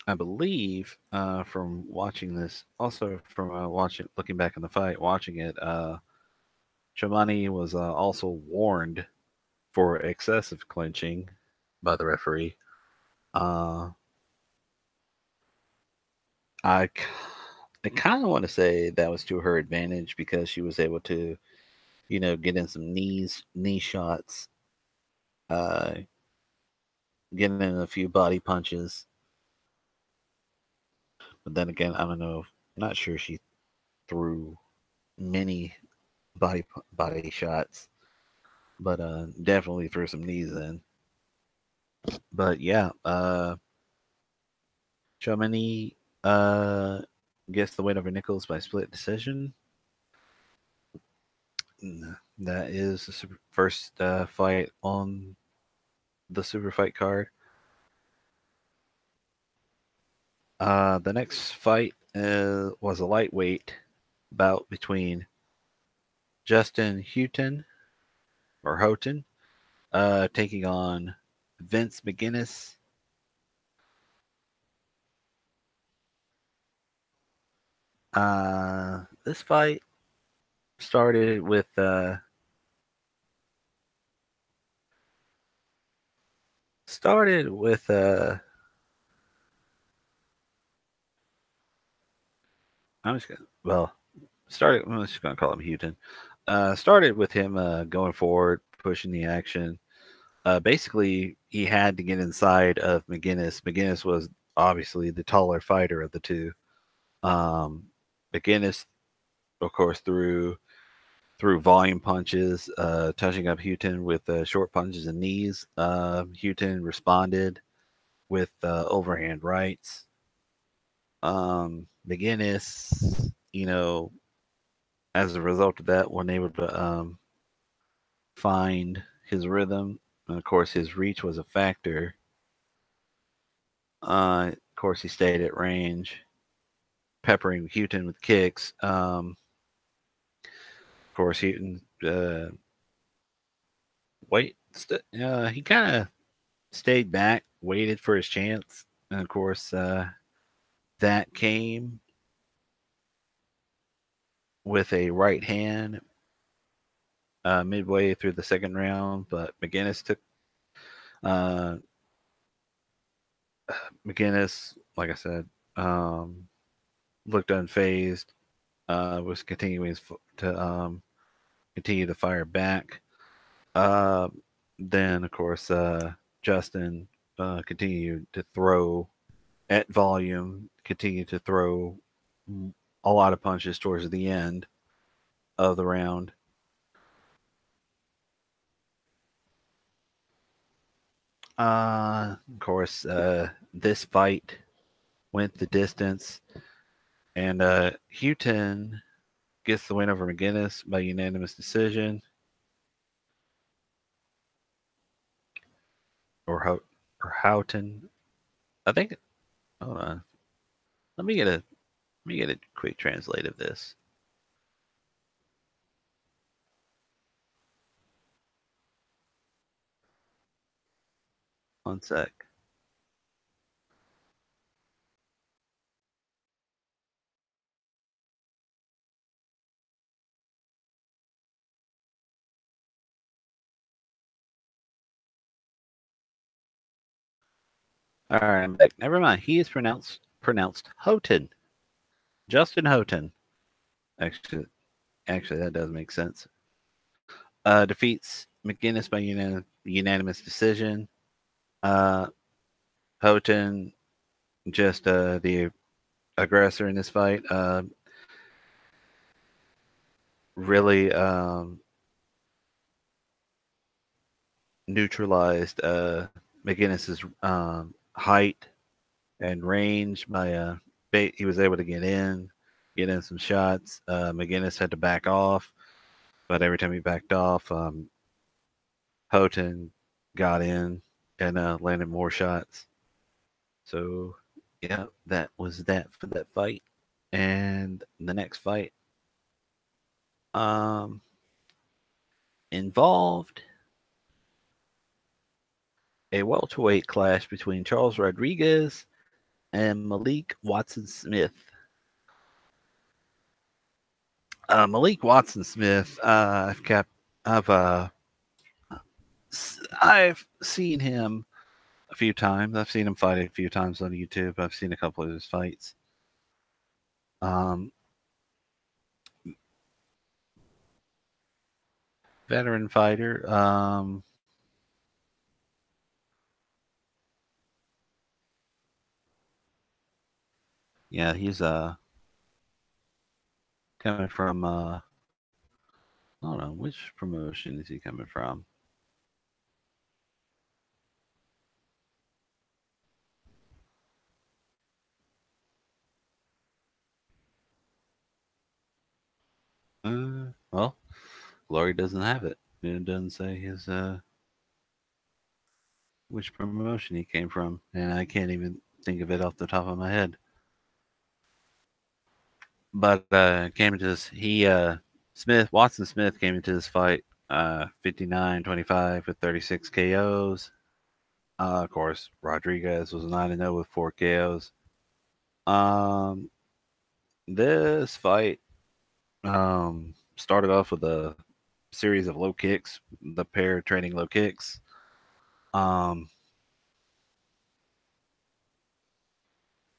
I believe from watching this, also from looking back in the fight, watching it, Chamani was also warned for excessive clinching by the referee. Uh, I, I kind of want to say that was to her advantage because she was able to, get in some knee shots, uh, getting in a few body punches. But then again, I don't know. Not sure she threw many body shots, but definitely threw some knees in. But yeah, Chamonix gets the win over Nichols by split decision. That is the first fight on the super fight card. The next fight was a lightweight bout between Justin Houghton, taking on Vince McGuinness. This fight started with started with I'm just gonna well started I'm just gonna call him Houghton. Started with him going forward, pushing the action. Basically, he had to get inside of McGinnis. McGinnis was obviously the taller fighter of the two. Um, McGinnis, of course, threw volume punches, touching up Houghton with short punches and knees. Houghton responded with overhand rights. McGinnis, as a result of that, wasn't able to find his rhythm. And of course, his reach was a factor. Of course, he stayed at range, peppering Houghton with kicks. Of course, Houghton he kind of stayed back, waited for his chance, and of course, that came with a right hand midway through the second round. But uh, like I said, looked unfazed. Was continuing to continue to fire back. Uh, then, of course, Justin continued to throw at volume, continued to throw a lot of punches towards the end of the round. Of course, this fight went the distance, and Houghton gets the win over McGinnis by unanimous decision, or Houghton. I think. Hold on. Let me get a quick translate of this. One sec. All right, I'm back. Never mind. He is pronounced Houghton. Justin Houghton. Actually, actually, that does make sense. Defeats McGinnis by unanimous decision. Uh, Houghton, just the aggressor in this fight, really neutralized McGinnis's height and range by he was able to get in some shots. McGinnis had to back off, but every time he backed off, Houghton got in and landed more shots. So yeah, that was that for that fight. And the next fight um, involved a welterweight clash between Charles Rodriguez and Malik Watson Smith. Malik Watson Smith, I've I've seen him a few times. I've seen him fight a few times on YouTube. I've seen a couple of his fights. Um, Veteran fighter. Yeah, he's coming from I don't know which promotion is he coming from. Well, Glory doesn't have it. It doesn't say his which promotion he came from, and I can't even think of it off the top of my head. But came into this. Watson Smith came into this fight 59-25 with 36 KOs. Of course, Rodriguez was 9-0 with 4 KOs. Um, This fight started off with a series of low kicks, the pair trading low kicks. Um,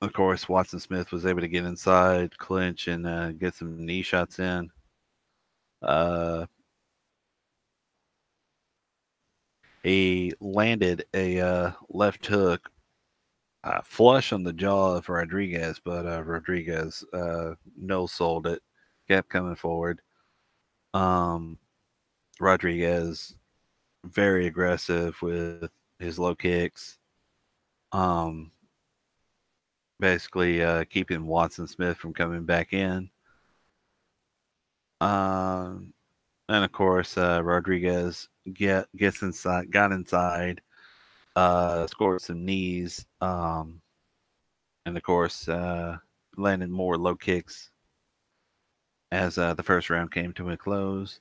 of course, Watson Smith was able to get inside, clinch, and get some knee shots in. Uh, he landed a left hook flush on the jaw of Rodriguez, but Rodriguez no sold it, kept coming forward. Um, Rodriguez very aggressive with his low kicks. Um, Basically keeping Watson Smith from coming back in. Um, and of course, Rodriguez gets inside, got inside, scored some knees, and of course, landed more low kicks as the first round came to a close.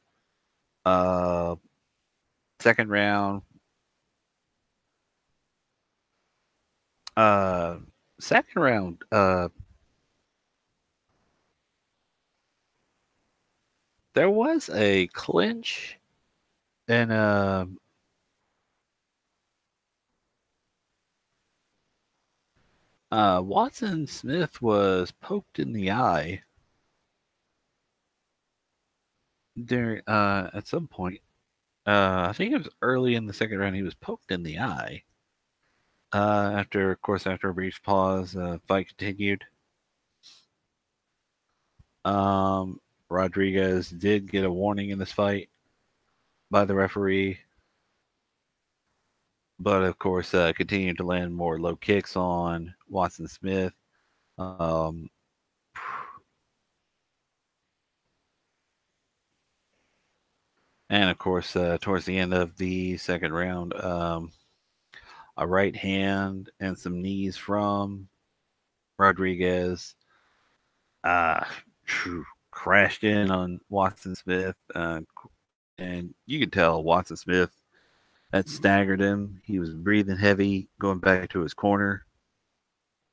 Uh, Second round, uh, second round, there was a clinch and Watson Smith was poked in the eye during at some point. I think it was early in the second round. He was poked in the eye. After, of course, after a brief pause, fight continued. Um, Rodriguez did get a warning in this fight by the referee, but of course, continued to land more low kicks on Watson Smith. Um, and of course, towards the end of the second round, a right hand and some knees from Rodriguez uh, crashed in on Watson Smith. And you could tell Watson Smith that staggered him. He was breathing heavy, going back to his corner.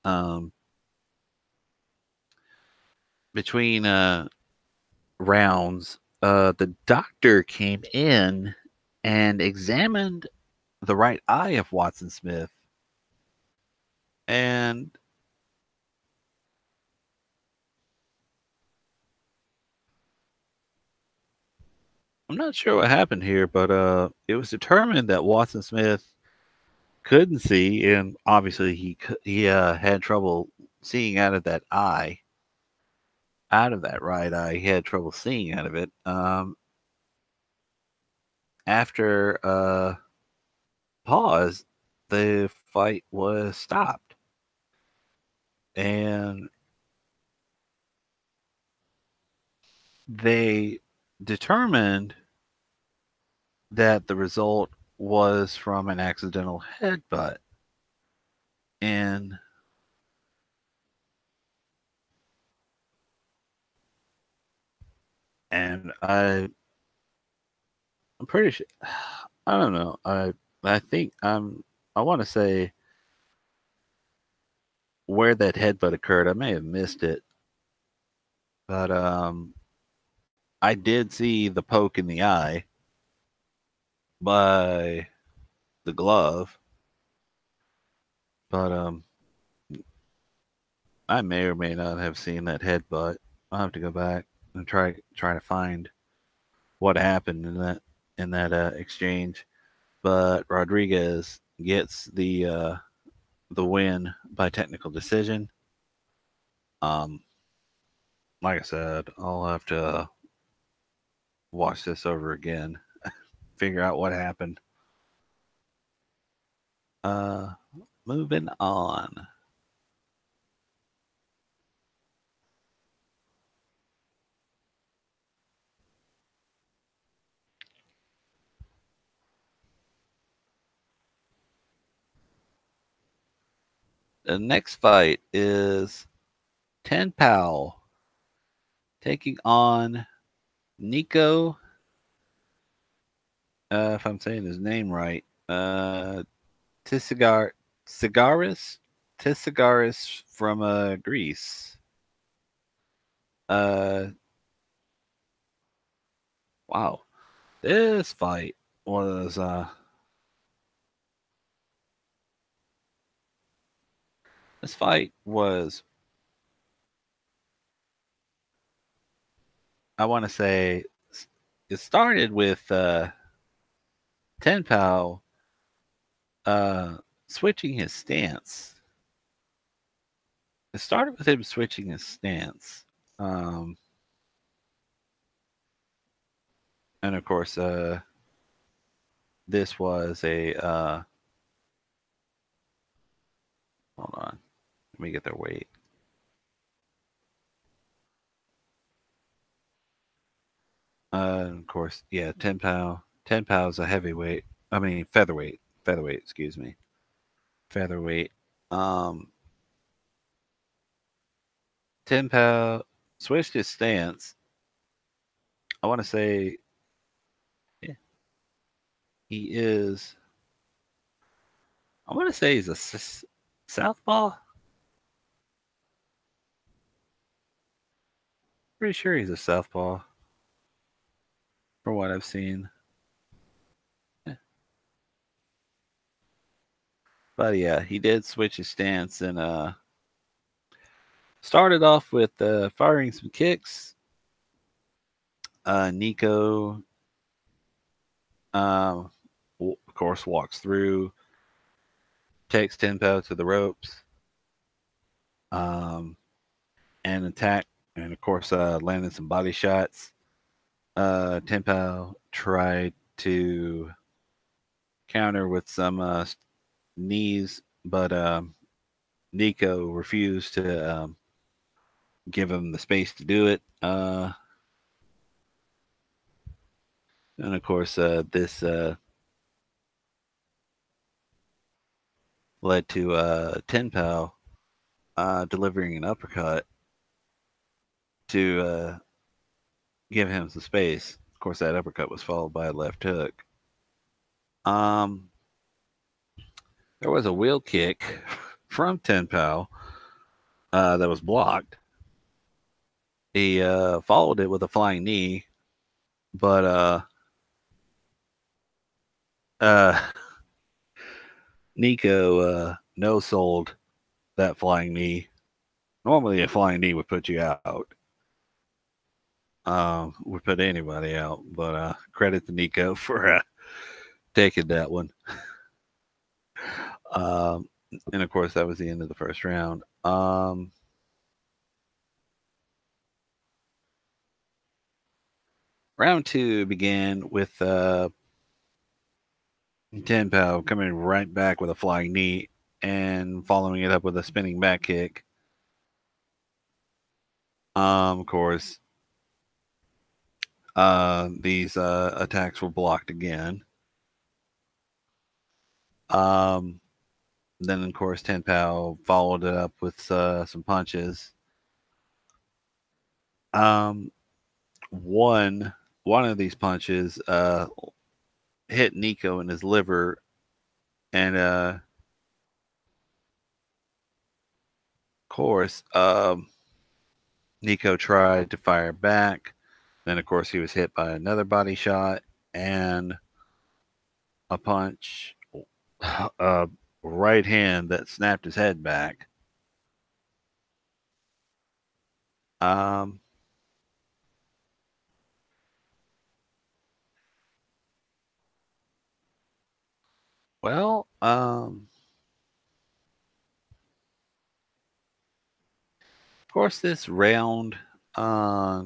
Um, Between rounds, the doctor came in and examined the right eye of Watson Smith, and I'm not sure what happened here, but it was determined that Watson Smith couldn't see, and obviously he had trouble seeing out of that eye, out of that right eye. He had trouble seeing out of it. After pause, the fight was stopped, and they determined that the result was from an accidental headbutt. And I'm pretty sure. I don't know. I think I want to say where that headbutt occurred. I may have missed it, but I did see the poke in the eye by the glove, but I may or may not have seen that headbutt. I'll have to go back and try to find what happened in that exchange. But Rodriguez gets the win by technical decision. Um, like I said, I'll have to watch this over again, figure out what happened. Uh, Moving on. The next fight is Ten Pal taking on Nico. If I'm saying his name right, Tissigar Tissigaris from Greece. Wow. This fight was this fight was, I want to say, it started with Tenpao uh switching his stance. It started with him switching his stance. Um and of course this was a hold on. Let me get their weight. Of course, yeah, 10 pound. 10 pounds a heavyweight. I mean featherweight. Featherweight, excuse me. Featherweight. Um 10 pound switched his stance. I want to say, yeah, he is. I want to say he's a southpaw. Pretty sure he's a southpaw from what I've seen. Yeah. But yeah, he did switch his stance and started off with firing some kicks. Nico, of course, walks through, takes Tenpo to the ropes, um, and attack, and of course, landed some body shots. Tenpo tried to counter with some knees, but Nico refused to give him the space to do it. And of course, this led to Tenpao delivering an uppercut to give him some space. Of course, that uppercut was followed by a left hook. Um, there was a wheel kick from Tenpao that was blocked. He followed it with a flying knee, but uh, Nico no sold that flying knee. Normally, a flying knee would put you out. Would put anybody out, but credit to Nico for taking that one. Um, and of course, that was the end of the first round. Round two began with Tenpao coming right back with a flying knee and following it up with a spinning back kick. Of course, these attacks were blocked again. Then, of course, Tenpao followed it up with some punches. Um, one of these punches hit Nico in his liver, and of course, Nico tried to fire back. Then, of course, he was hit by another body shot and a punch, a right hand that snapped his head back. Um, well, of course, this round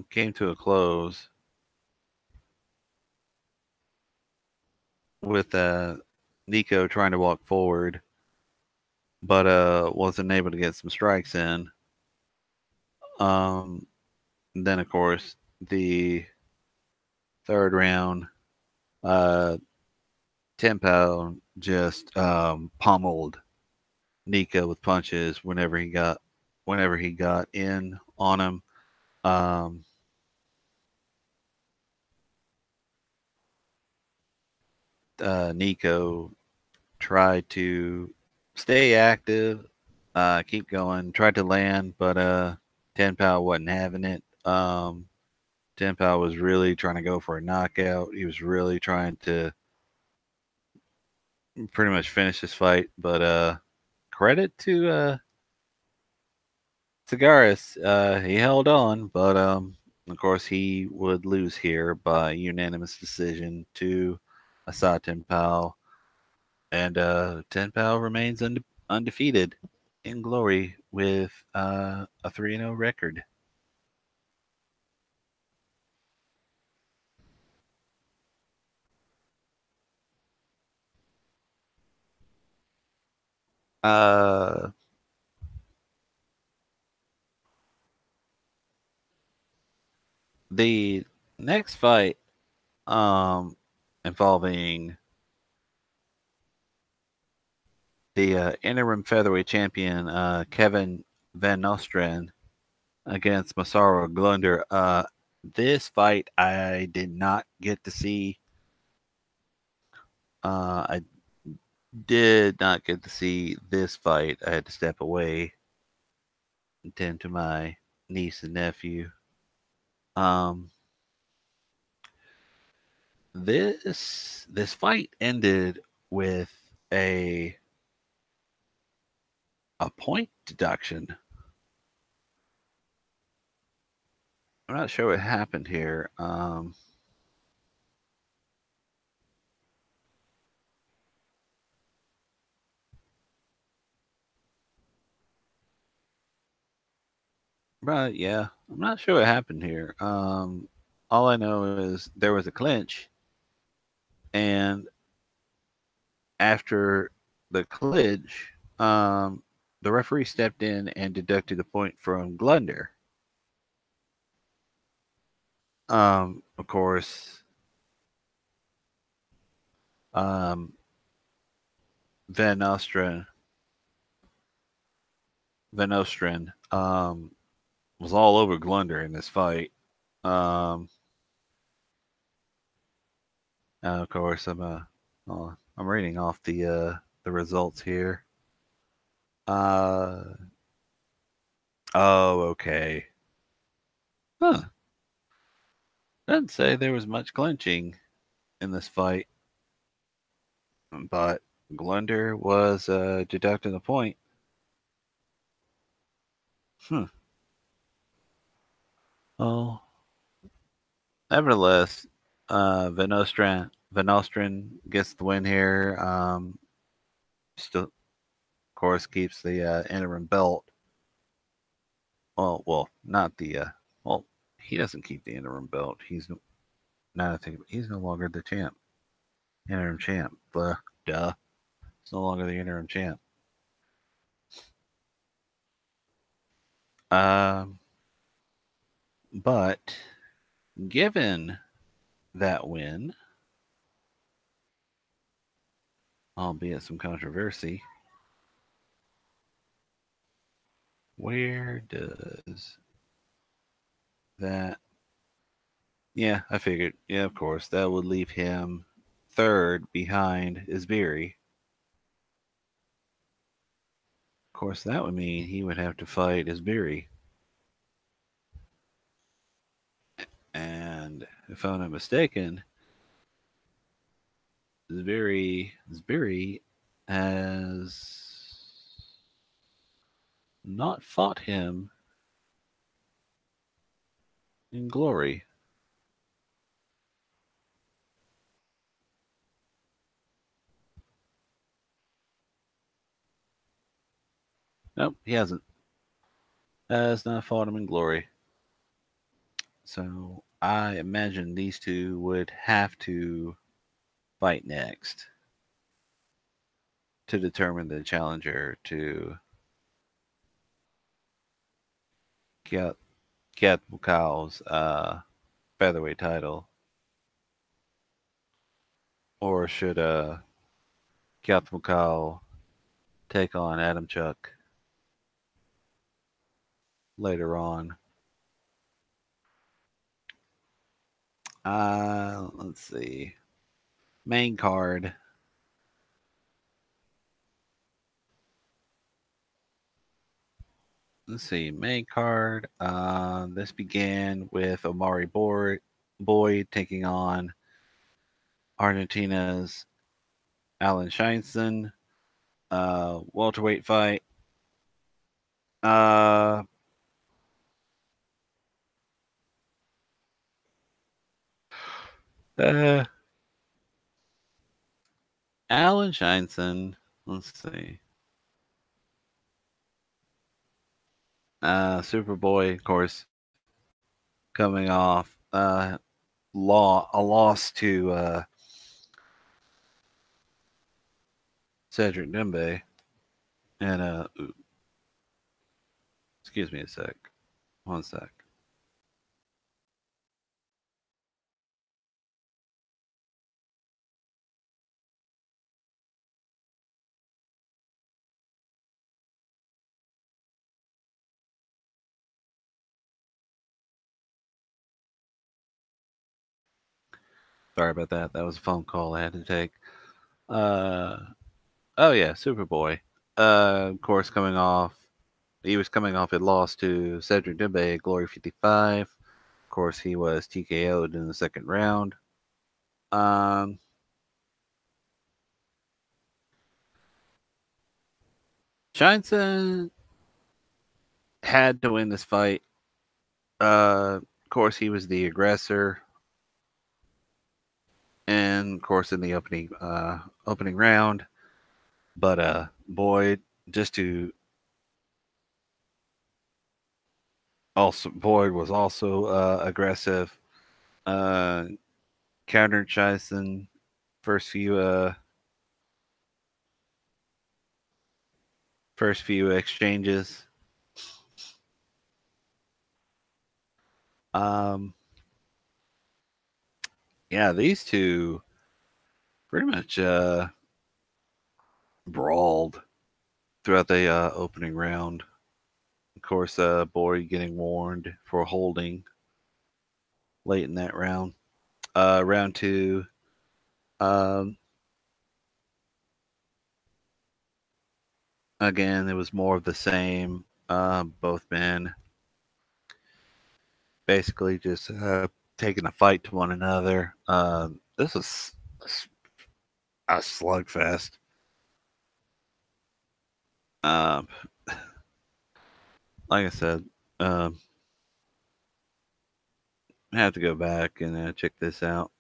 came to a close with Nico trying to walk forward, but wasn't able to get some strikes in. Um, then, of course, the third round, uh, Tempo just pummeled Nico with punches whenever he got in on him. Um, Nico tried to stay active, keep going, tried to land, but Tenpao wasn't having it. Tenpao was really trying to go for a knockout. He was really trying to pretty much finish this fight, but credit to Sagaris. He held on, but of course he would lose here by unanimous decision to Asad Tenpao, and Tenpao remains undefeated in glory with a 3-0 record. Uh, the next fight involving the interim featherweight champion Kevin Van Nostrand against Masaru Glunder. This fight I did not get to see. I did not get to see this fight. I had to step away and tend to my niece and nephew. Um, this fight ended with a a point deduction. I'm not sure what happened here. But yeah, I'm not sure what happened here. All I know is there was a clinch, and after the clinch, the referee stepped in and deducted a point from Glunder. Of course, um, Van Nostrand, Van Nostrand, was all over Glunder in this fight. Um, of course, I'm reading off the results here. Uh, oh, okay. Huh. Doesn't say there was much clinching in this fight, but Glunder was deducting a point. Hmm. Oh, nevertheless, Van Nostrand gets the win here. Still, of course, keeps the interim belt. Well, not the. Well, he doesn't keep the interim belt. Not a thing. He's no longer the champ, interim champ. Duh. He's no longer the interim champ. Um, but given that win, albeit some controversy, where does that? Yeah, I figured. Yeah, of course, that would leave him third behind Isbiri. Of course, that would mean he would have to fight Isbiri. And if I'm not mistaken, Isbiri has not fought him in glory. Nope, he hasn't. Has not fought him in glory. So I imagine these two would have to fight next to determine the challenger to Kiat Bukal's featherweight title, or should Kiat Bukal take on Adam Chuck later on? Let's see. Main card. let's see, main card. This began with Omari Boyd taking on Argentina's Alan Scheinson. Welterweight fight. Uh, uh, Alan Scheinson. Let's see. Superboy, of course, coming off a loss to Cedric Dembe, and excuse me a sec, one sec. Sorry about that. That was a phone call I had to take. Uh, oh yeah, Superboy. Of course, he was coming off a loss to Cedric Dembe at Glory 55. Of course, he was TKO'd in the second round. Um, Johnson had to win this fight. Of course, he was the aggressor, and of course, in the opening round. But Boyd, just to also Boyd was also aggressive. Uh, Countered Chison first few exchanges. Um, yeah, these two pretty much brawled throughout the opening round. Of course, Boyd getting warned for holding late in that round. Round two, um, again, it was more of the same. Both men basically just taking a fight to one another. This was a slugfest. Um, like I said, um, I have to go back and check this out.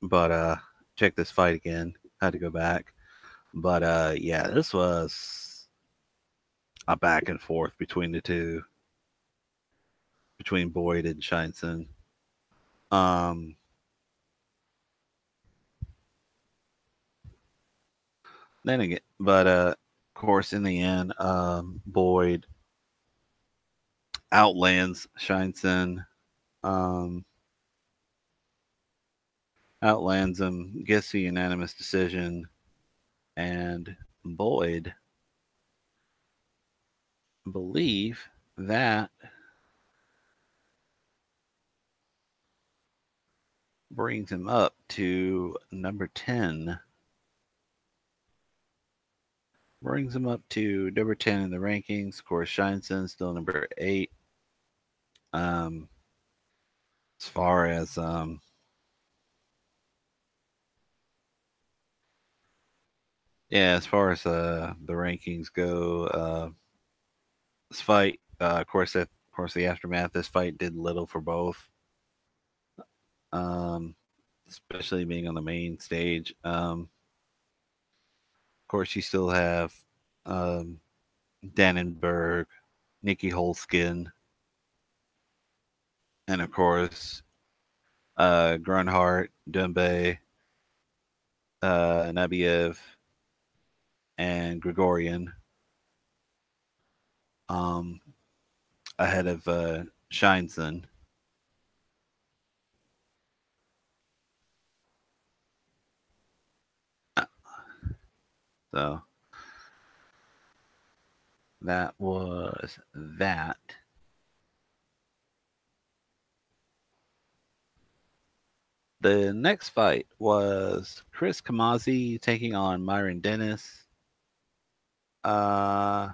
But check this fight again. Had to go back. But yeah, this was a back and forth between the two, between Boyd and Scheinson. Um, then again, but of course, in the end, Boyd outlands Scheinson, um, outlands him, gets the unanimous decision, and Boyd believe that brings him up to number 10. Brings him up to number 10 in the rankings. Of course, Scheinson still number 8. Um, as far as yeah, as far as the rankings go, this fight, of course, the aftermath. This fight did little for both, um, especially being on the main stage. Of course, you still have um, Dannenberg, Nikki Holskin, and of course, Grunhart, Dumbe, Nabiev, and Gregorian, um, ahead of Scheinson. So that was that. The next fight was Chris Kamazi taking on Myron Dennis. Uh,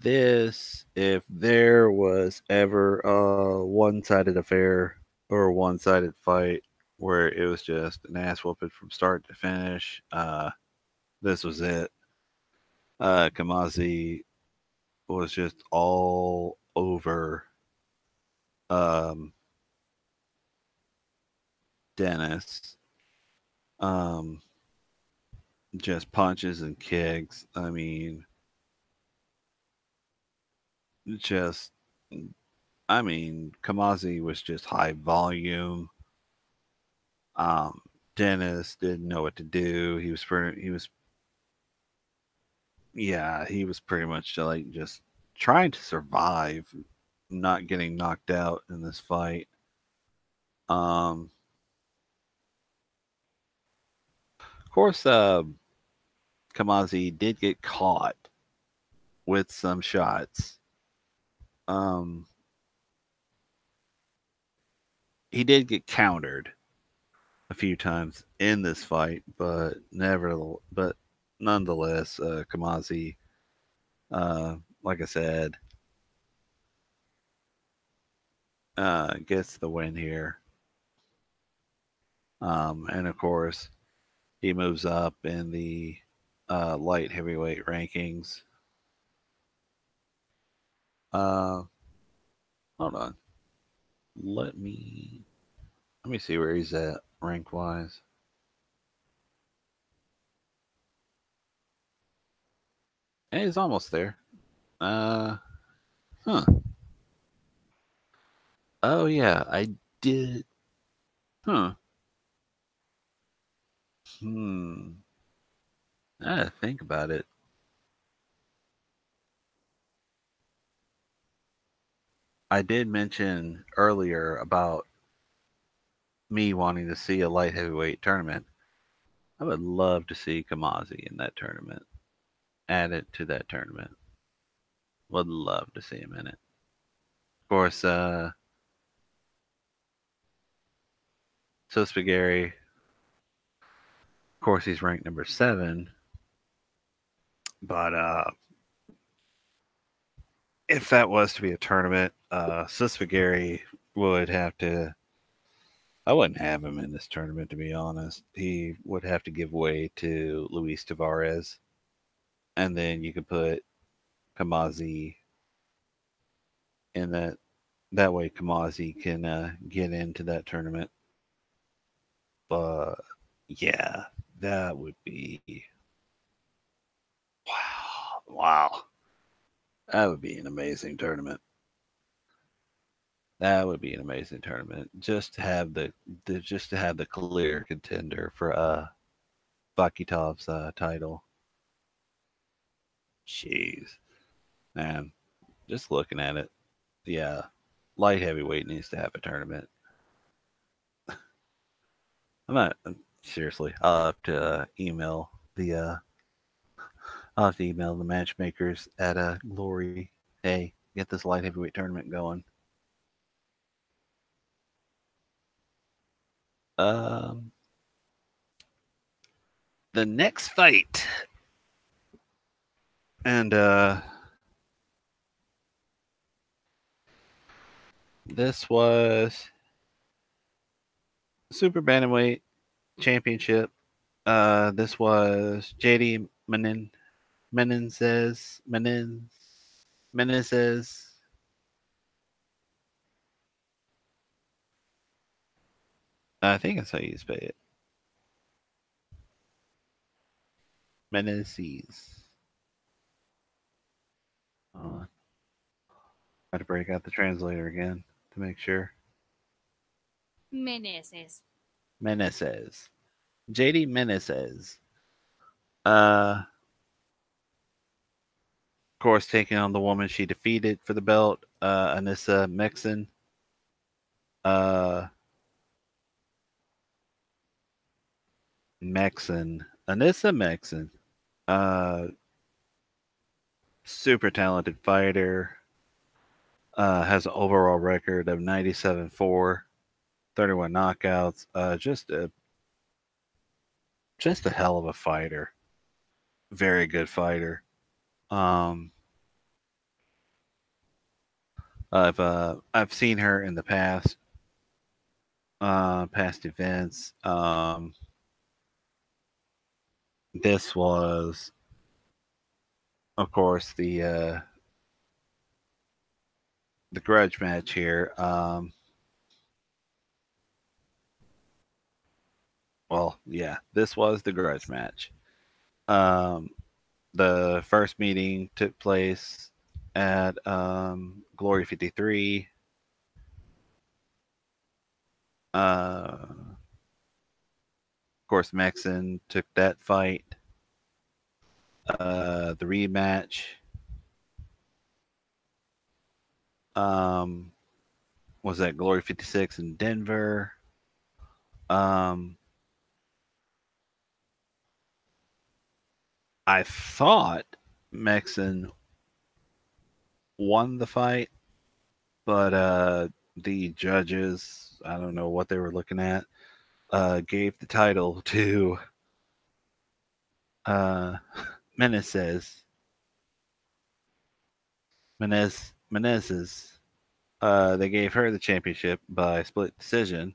This, if there was ever a one-sided affair or a one-sided fight where it was just an ass whooping from start to finish, this was it. Kamazi was just all over um, Dennis. Um, just punches and kicks. I mean, just, Kamazi was just high volume. Um, Dennis didn't know what to do. He was pretty much like just trying to survive, not getting knocked out in this fight. Of course, Kamazi did get caught with some shots. Um, he did get countered a few times in this fight, but nonetheless, Kamazi, like I said, gets the win here. And of course, he moves up in the light heavyweight rankings. Uh, Hold on. Let me let me see where he's at rank wise. And he's almost there. Uh, huh. Oh yeah, I did. Huh. Hmm. I gotta think about it. I did mention earlier about me wanting to see a light heavyweight tournament. I would love to see Kamazi in that tournament. Add it to that tournament. Would love to see him in it. Of course, so Spaghetti. Of course, he's ranked number 7. But if that was to be a tournament, Gary would have to. I wouldn't have him in this tournament, to be honest. He would have to give way to Luis Tavares, and then you could put Kamazi in that. That way, Kamazi can get into that tournament. But yeah, that would be wow. That would be an amazing tournament. That would be an amazing tournament. Just to have the clear contender for Bakitov's title. Jeez, man, just looking at it, yeah, light heavyweight needs to have a tournament. I'm not seriously. I'll have to email the matchmakers at Glory. Hey, get this light heavyweight tournament going. Um, the next fight, and this was Super Bantamweight Championship. This was JD Menezes. I think that's how you say it. Menezes. I had to break out the translator again to make sure. Meneses. Menezes. JD Menezes. Of course, taking on the woman she defeated for the belt, Anissa Mexon. Uh, Anissa Mexon. Uh, Super talented fighter. Has an overall record of 97-4, 31 knockouts. Just a hell of a fighter. Very good fighter. Um, I've seen her in the past past events. This was, of course, the grudge match here. Well, yeah, this was the grudge match. Um, the first meeting took place at Glory 53. Of course, Mexon took that fight. The rematch um, was at Glory 56 in Denver. Um, I thought Mexon won the fight, but the judges, I don't know what they were looking at, gave the title to uh, Menezes. Menezes. They gave her the championship by split decision.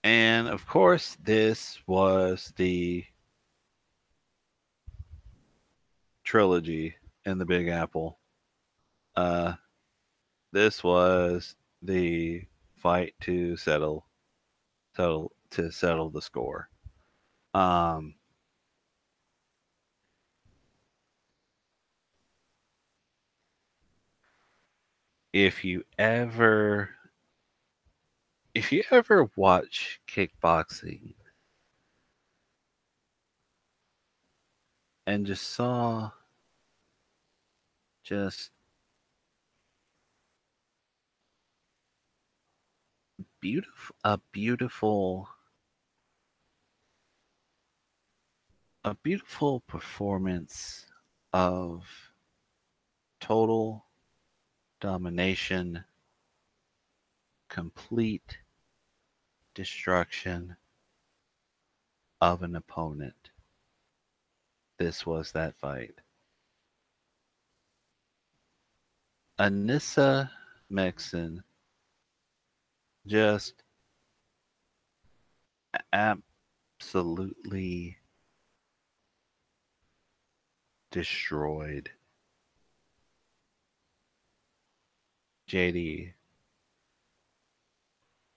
And of course, this was the trilogy in the Big Apple. Uh, this was the fight to settle the score. Um, if you ever if you ever watch kickboxing and just saw just beautiful a beautiful performance of total domination, complete destruction of an opponent. This was that fight. Anissa Mexon just absolutely destroyed JD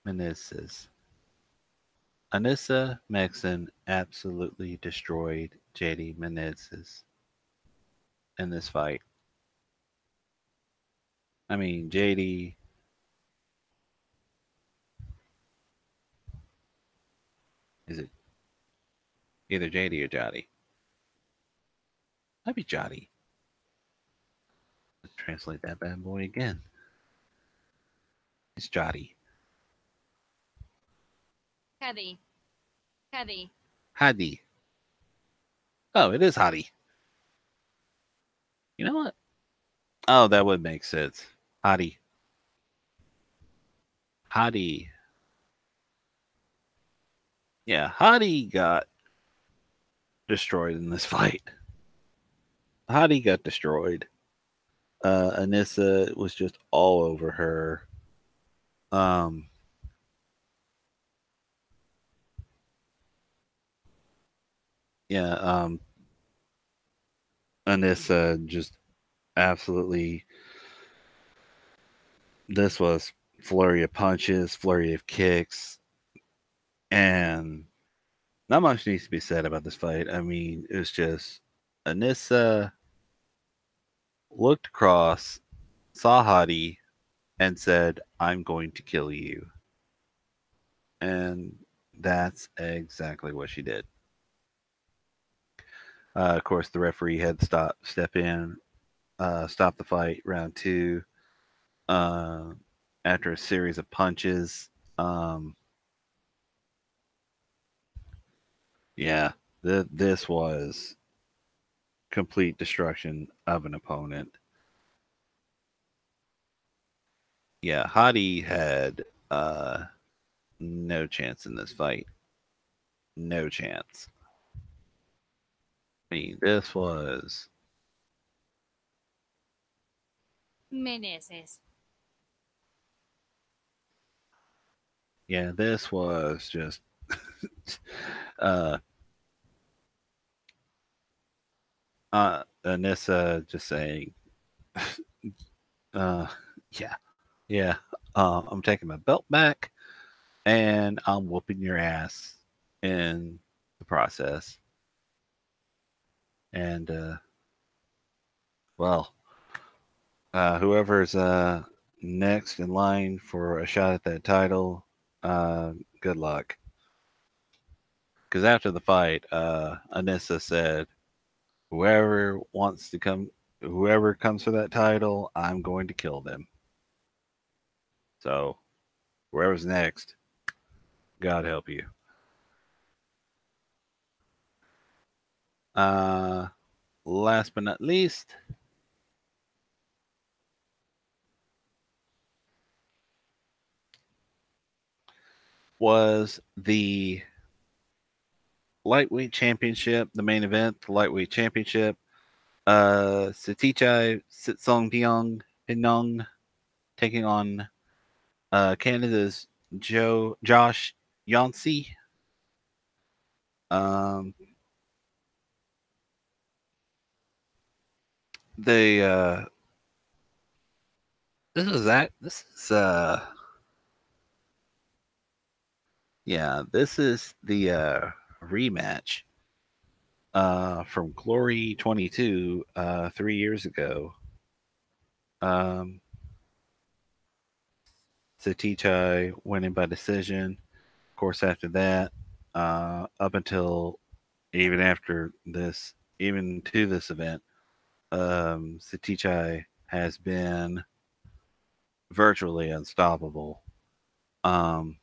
Menezes. Anissa Mexon absolutely destroyed JD Menezes in this fight. I mean, JD, is it either JD or Jotty? Might be Jotty. Let's translate that bad boy again. It's Jotty. Hadi. Hadi. Hadi. Oh, it is Hadi. You know what? Oh, that would make sense. Hadi. Hadi. Yeah, Hadi got destroyed in this fight. Hadi got destroyed. Anissa was just all over her. Um, yeah, Anissa just absolutely. This was flurry of punches, flurry of kicks, and not much needs to be said about this fight. I mean, it was just Anissa looked across, saw Hadi, and said, "I'm going to kill you." And that's exactly what she did. Of course, the referee had to step in, stop the fight, round two. Uh, after a series of punches, um, yeah, this was complete destruction of an opponent. Yeah, Hadi had no chance in this fight. No chance. I mean, this was Meneses. Yeah, this was just uh Anissa just saying uh yeah, yeah, I'm taking my belt back and I'm whooping your ass in the process. And well, whoever's next in line for a shot at that title, uh good luck. Because after the fight, Anissa said, "Whoever wants to come, whoever comes for that title, I'm going to kill them." So, whoever's next, God help you. Uh, Last but not least, was the lightweight championship, the main event, the lightweight championship. Satichai Sitsongpyeong Pinong taking on Canada's Josh Yancey. Um, they this is yeah, this is the rematch from Glory 22 3 years ago. Um, Satichai winning by decision. Of course, after that, up until even after this, even to this event, Satichai has been virtually unstoppable. Um,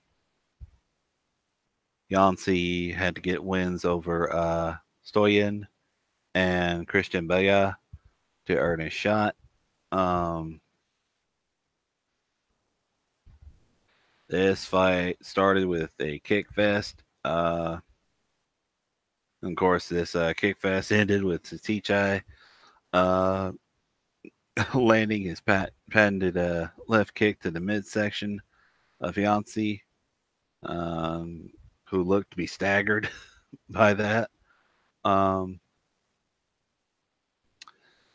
Yancey had to get wins over Stoyan and Christian Baya to earn his shot. Um, this fight started with a kick fest. Of course, this kick fest ended with Satichai uh, landing his patented left kick to the midsection of Yancey, who looked to be staggered by that. Um,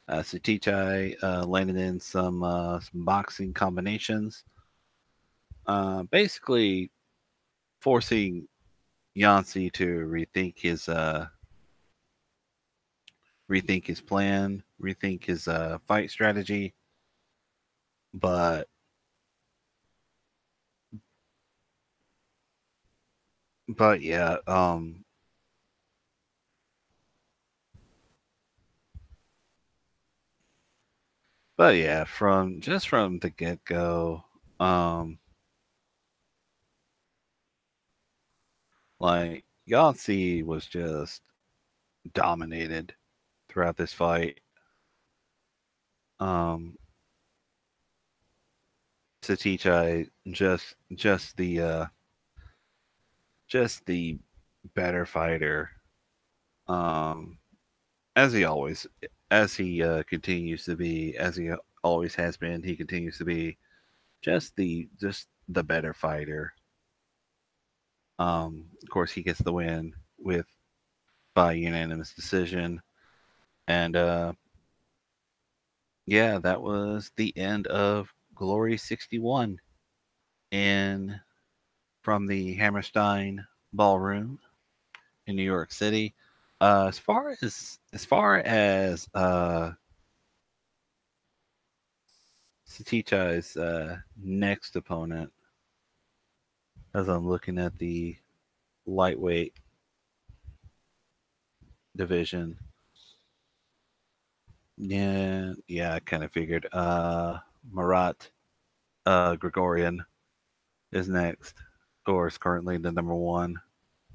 Satichai landed in some boxing combinations, basically forcing Yancey to rethink his plan, rethink his fight strategy. But yeah, from the get go, um, like Yancey was just dominated throughout this fight. Um, Satichai just the better fighter. Um, as he always as he continues to be, as he always has been, he continues to be just the better fighter. Of course, he gets the win with by unanimous decision, and yeah, that was the end of Glory 61 in from the Hammerstein Ballroom in New York City. As far as Satichai's next opponent, as I'm looking at the lightweight division, yeah, I kind of figured. Marat Gregorian is next, or is currently the number one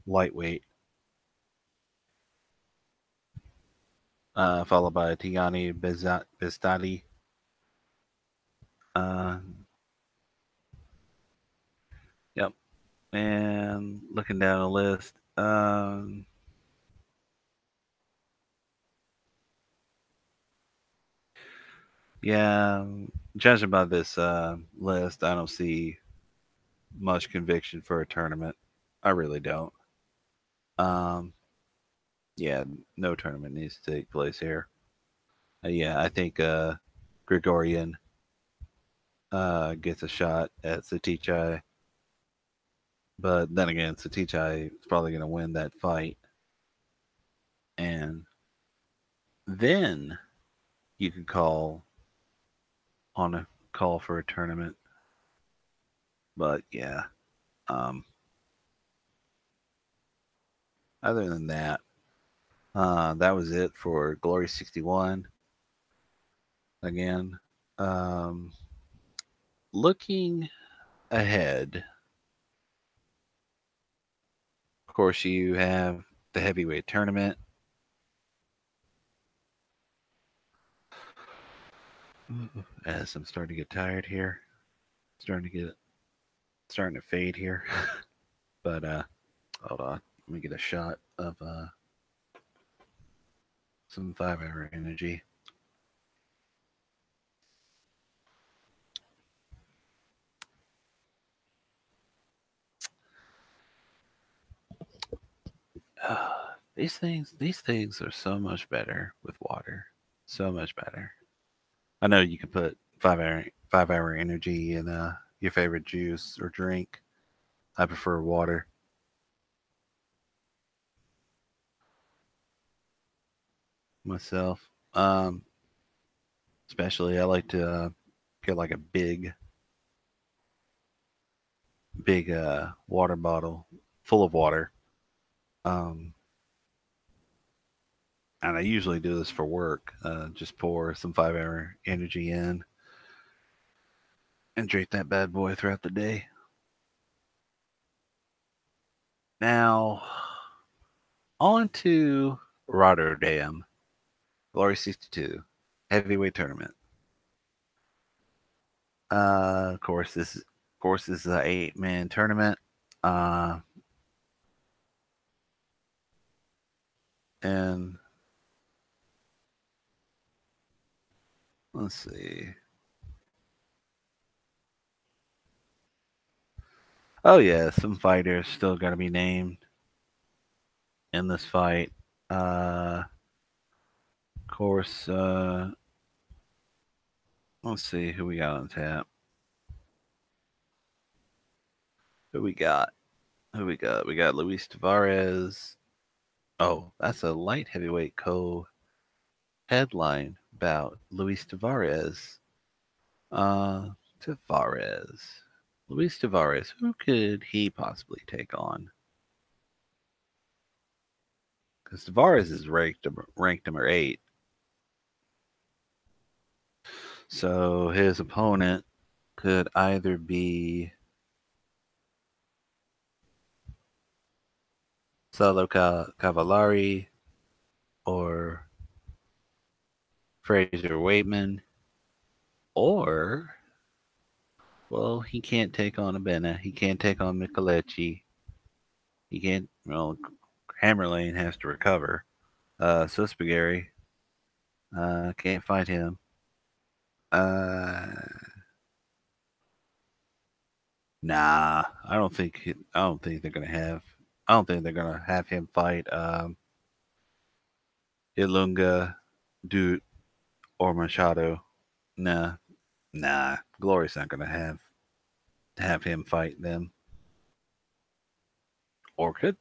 lightweight, followed by Tiani Bestati. Uh, yep. And looking down the list, yeah, judging by this list, I don't see much conviction for a tournament. I really don't. Um, yeah, no tournament needs to take place here. Yeah, I think Gregorian gets a shot at Satichai, but then again, Satichai is probably going to win that fight, and then you could call on a call for a tournament. But yeah, um, other than that, that was it for Glory 61. Again, um, looking ahead, of course, you have the heavyweight tournament. As I'm starting to get tired here, starting to fade here. But hold on, let me get a shot of some 5-hour energy. These things are so much better with water. So much better. I know you can put 5-hour energy in your favorite juice or drink. I prefer water myself. Um, Especially I like to get like a big water bottle full of water. Um, and I usually do this for work. Just pour some 5-hour energy in and drink that bad boy throughout the day. Now, on to Rotterdam, Glory 62, heavyweight tournament. Of course, this is an 8-man tournament. Uh, and let's see. Oh yeah, some fighters still got to be named in this fight. Of course, let's see who we got on tap. Who we got? Who we got? We got Luis Tavares. Oh, that's a light heavyweight co-headline bout. Luis Tavares. Uh, Tavares. Luis Tavares. Who could he possibly take on? Because Tavares is ranked number 8. So his opponent could either be Salo Cavallari or Fraser Waitman, or, well, he can't take on Abena. He can't take on Micheletti. He can't, well, Hammerlane has to recover. Suspigary, can't fight him. Uh, nah, I don't think they're gonna have. I don't think they're gonna have him fight Ilunga, Dude, or Machado. Nah, nah. Glory's not gonna have him fight them. Or could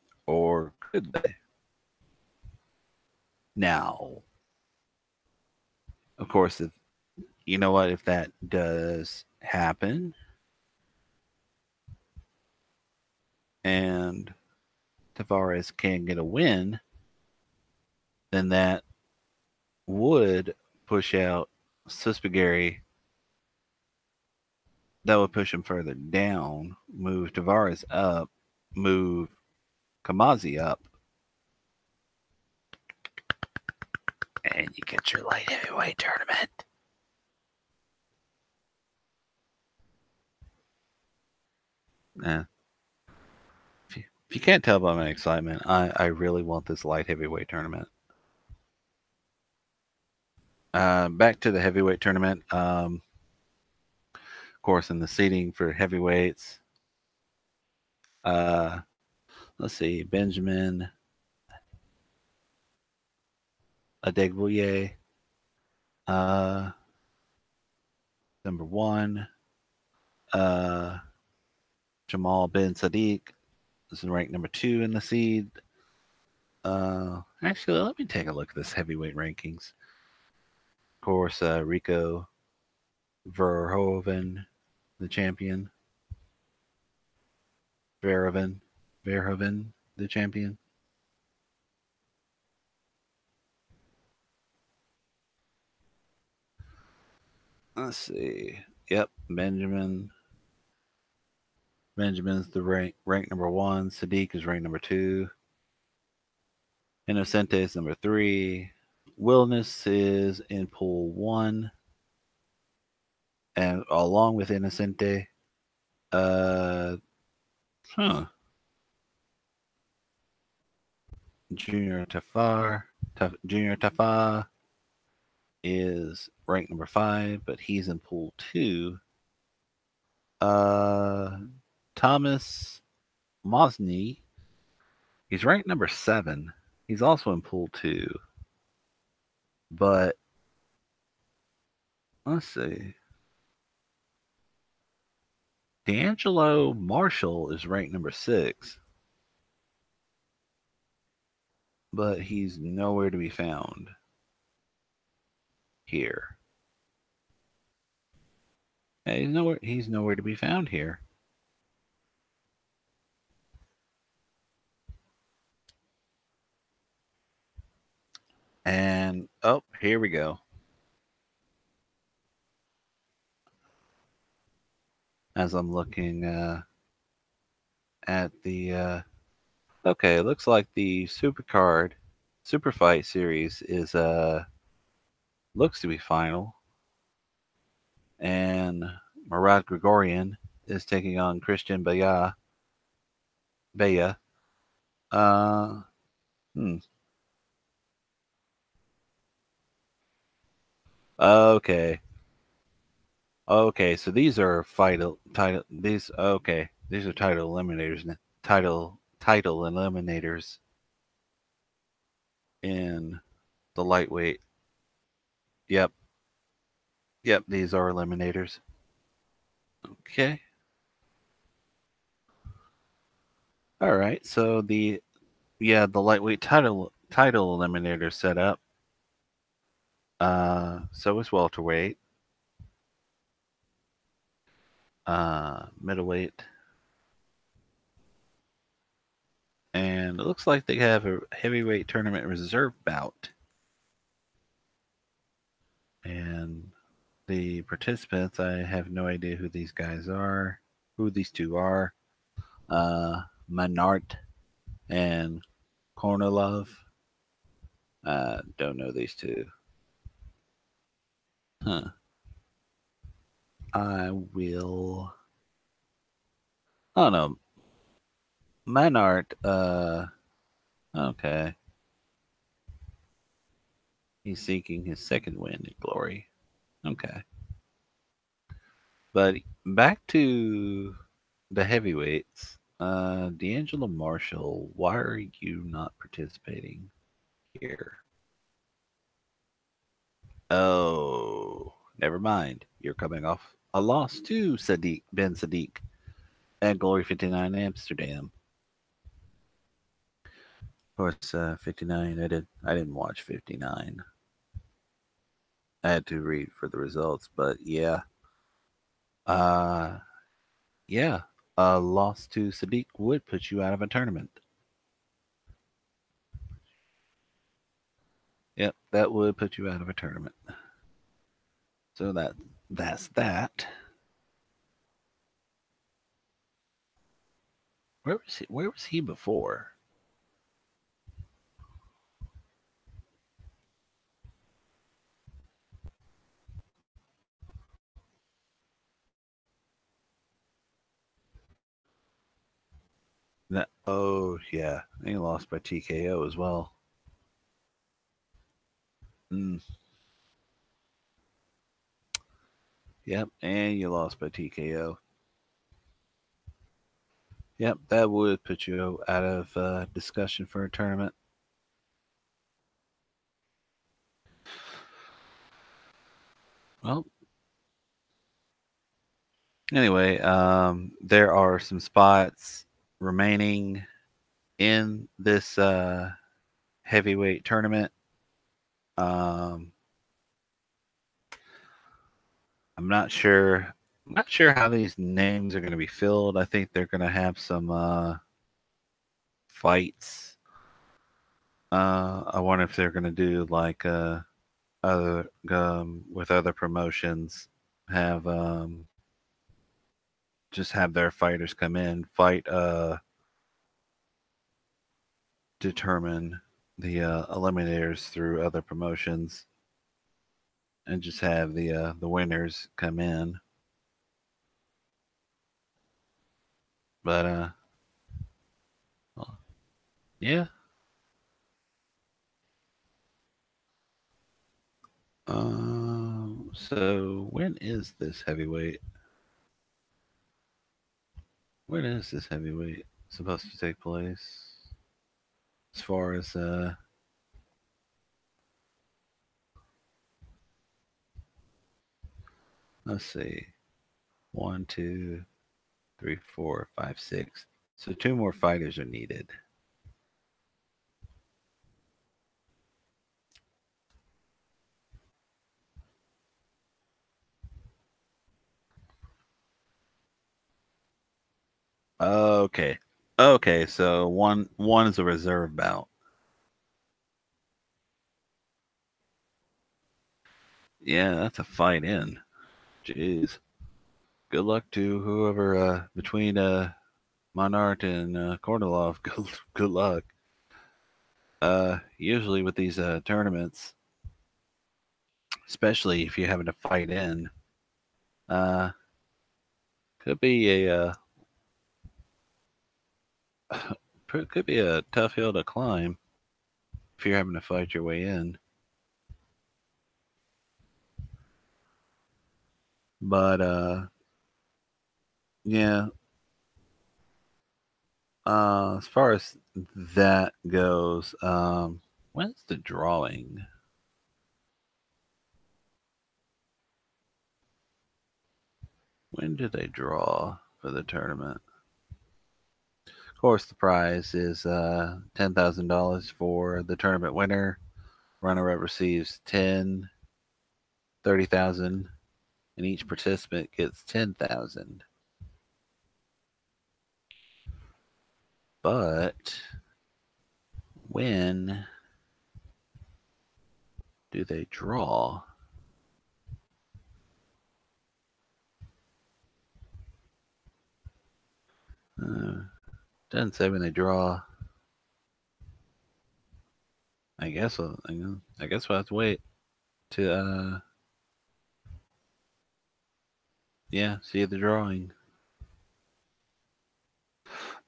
they? Now, of course, if you know what, if that does happen, and Tavares can get a win, then that would push out Suspigary. That would push him further down, move Tavares up, move Kamazi up, and you get your light heavyweight tournament. If you can't tell by my excitement, I really want this light heavyweight tournament. Back to the heavyweight tournament. course, in the seating for heavyweights, uh, let's see, Benjamin Adegbuye, uh, number 1. Uh, Jamal Ben Sadiq is ranked number 2 in the seed. Actually, let me take a look at this heavyweight rankings. Of course, Rico Verhoeven, the champion. Verhoeven, the champion. Let's see. Yep, Benjamin's the rank number 1. Sadiq is ranked number 2. Innocente is number 3. Wildness is in pool 1, and along with Innocente, uh, huh, Junior Tafar is ranked number 5, but he's in pool 2. Thomas Mosny, he's ranked number 7. He's also in pool 2. But let's see. D'Angelo Marshall is ranked number 6. But he's nowhere to be found here. Yeah, he's nowhere to be found here. And oh, here we go. As I'm looking at the okay, it looks like the Super Fight series is looks to be final. And Murat Grigorian is taking on Christian Baya. Uh, hmm. Okay. Okay, so these are these okay. These are title eliminators. Title eliminators in the lightweight. Yep. Yep, these are eliminators. Okay. All right. So the lightweight title eliminator set up. So is welterweight. Middleweight. And it looks like they have a heavyweight tournament reserve bout. And the participants, I have no idea who these guys are, who these two are. Manart and Kornilov. Don't know these two. Huh. I will. Oh no. Manart, okay. He's seeking his second win in glory. Okay. But back to the heavyweights. D'Angelo Marshall, why are you not participating here? Oh, never mind. You're coming off a loss to Ben Sadiq at Glory 59 Amsterdam. Of course, 59. I didn't watch 59. I had to read for the results, but yeah. Yeah. A loss to Sadiq would put you out of a tournament. Yep, that would put you out of a tournament. So that's that. Where was he before? Oh yeah, he lost by TKO as well. Mm. Yep, and you lost by TKO. Yep, that would put you out of discussion for a tournament. Well, anyway, there are some spots remaining in this heavyweight tournament. Um, I'm not sure. I'm not sure how these names are going to be filled. I think they're going to have some fights. I wonder if they're going to do like other with other promotions, have just have their fighters come in, fight, determine the eliminators through other promotions, and just have the winners come in. But well, yeah. So when is this heavyweight? When is this heavyweight supposed to take place? As far as let's see, 1, 2, 3, 4, 5, 6. So 2 more fighters are needed. Okay. Okay, so one is a reserve bout. Yeah, that's a fight in. Jeez. Good luck to whoever between Monart and Kornilov. Good luck. Usually with these tournaments, especially if you're having to fight in, uh, could be a could be a tough hill to climb if you're having to fight your way in. But yeah, as far as that goes, when's the drawing? When do they draw for the tournament? Of course, the prize is $10,000 for the tournament winner. Runner-up receives 10, 30,000, and each participant gets 10,000. But when do they draw? Doesn't say when they draw. I guess I guess we'll have to wait to yeah, see the drawing.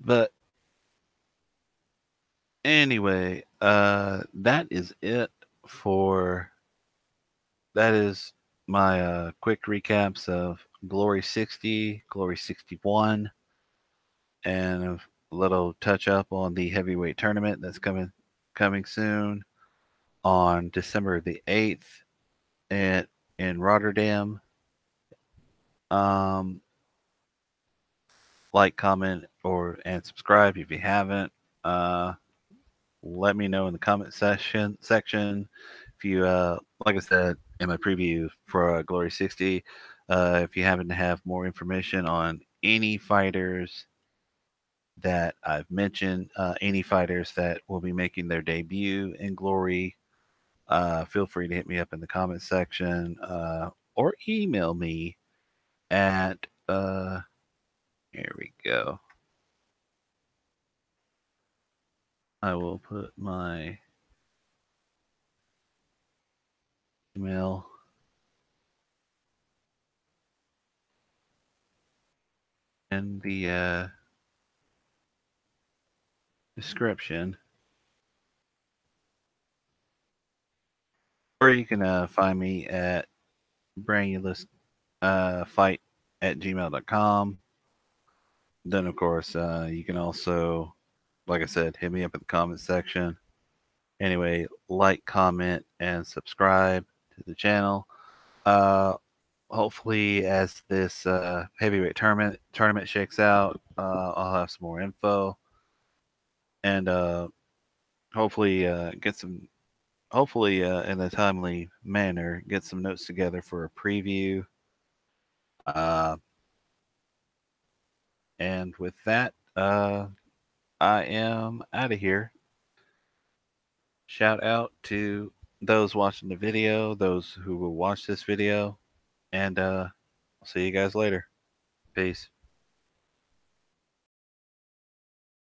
But anyway, that is it for that is my quick recaps of Glory 60, Glory 61, and a little touch up on the heavyweight tournament that's coming soon on December the 8th at in Rotterdam. Um, like, comment, and subscribe if you haven't. Uh, let me know in the comment section if you like I said in my preview for Glory 60, if you happen to have more information on any fighters that I've mentioned, any fighters that will be making their debut in Glory, feel free to hit me up in the comment section, or email me at here we go. I will put my email in the description, or you can find me at Branulus fight@gmail.com. Then, of course, you can also, like I said, hit me up in the comment section. Anyway, like, comment, and subscribe to the channel. Hopefully, as this heavyweight tournament shakes out, I'll have some more info, and hopefully get some. Hopefully, in a timely manner, get some notes together for a preview. And with that, I am out of here. Shout out to those watching the video, those who will watch this video, and I'll see you guys later. Peace.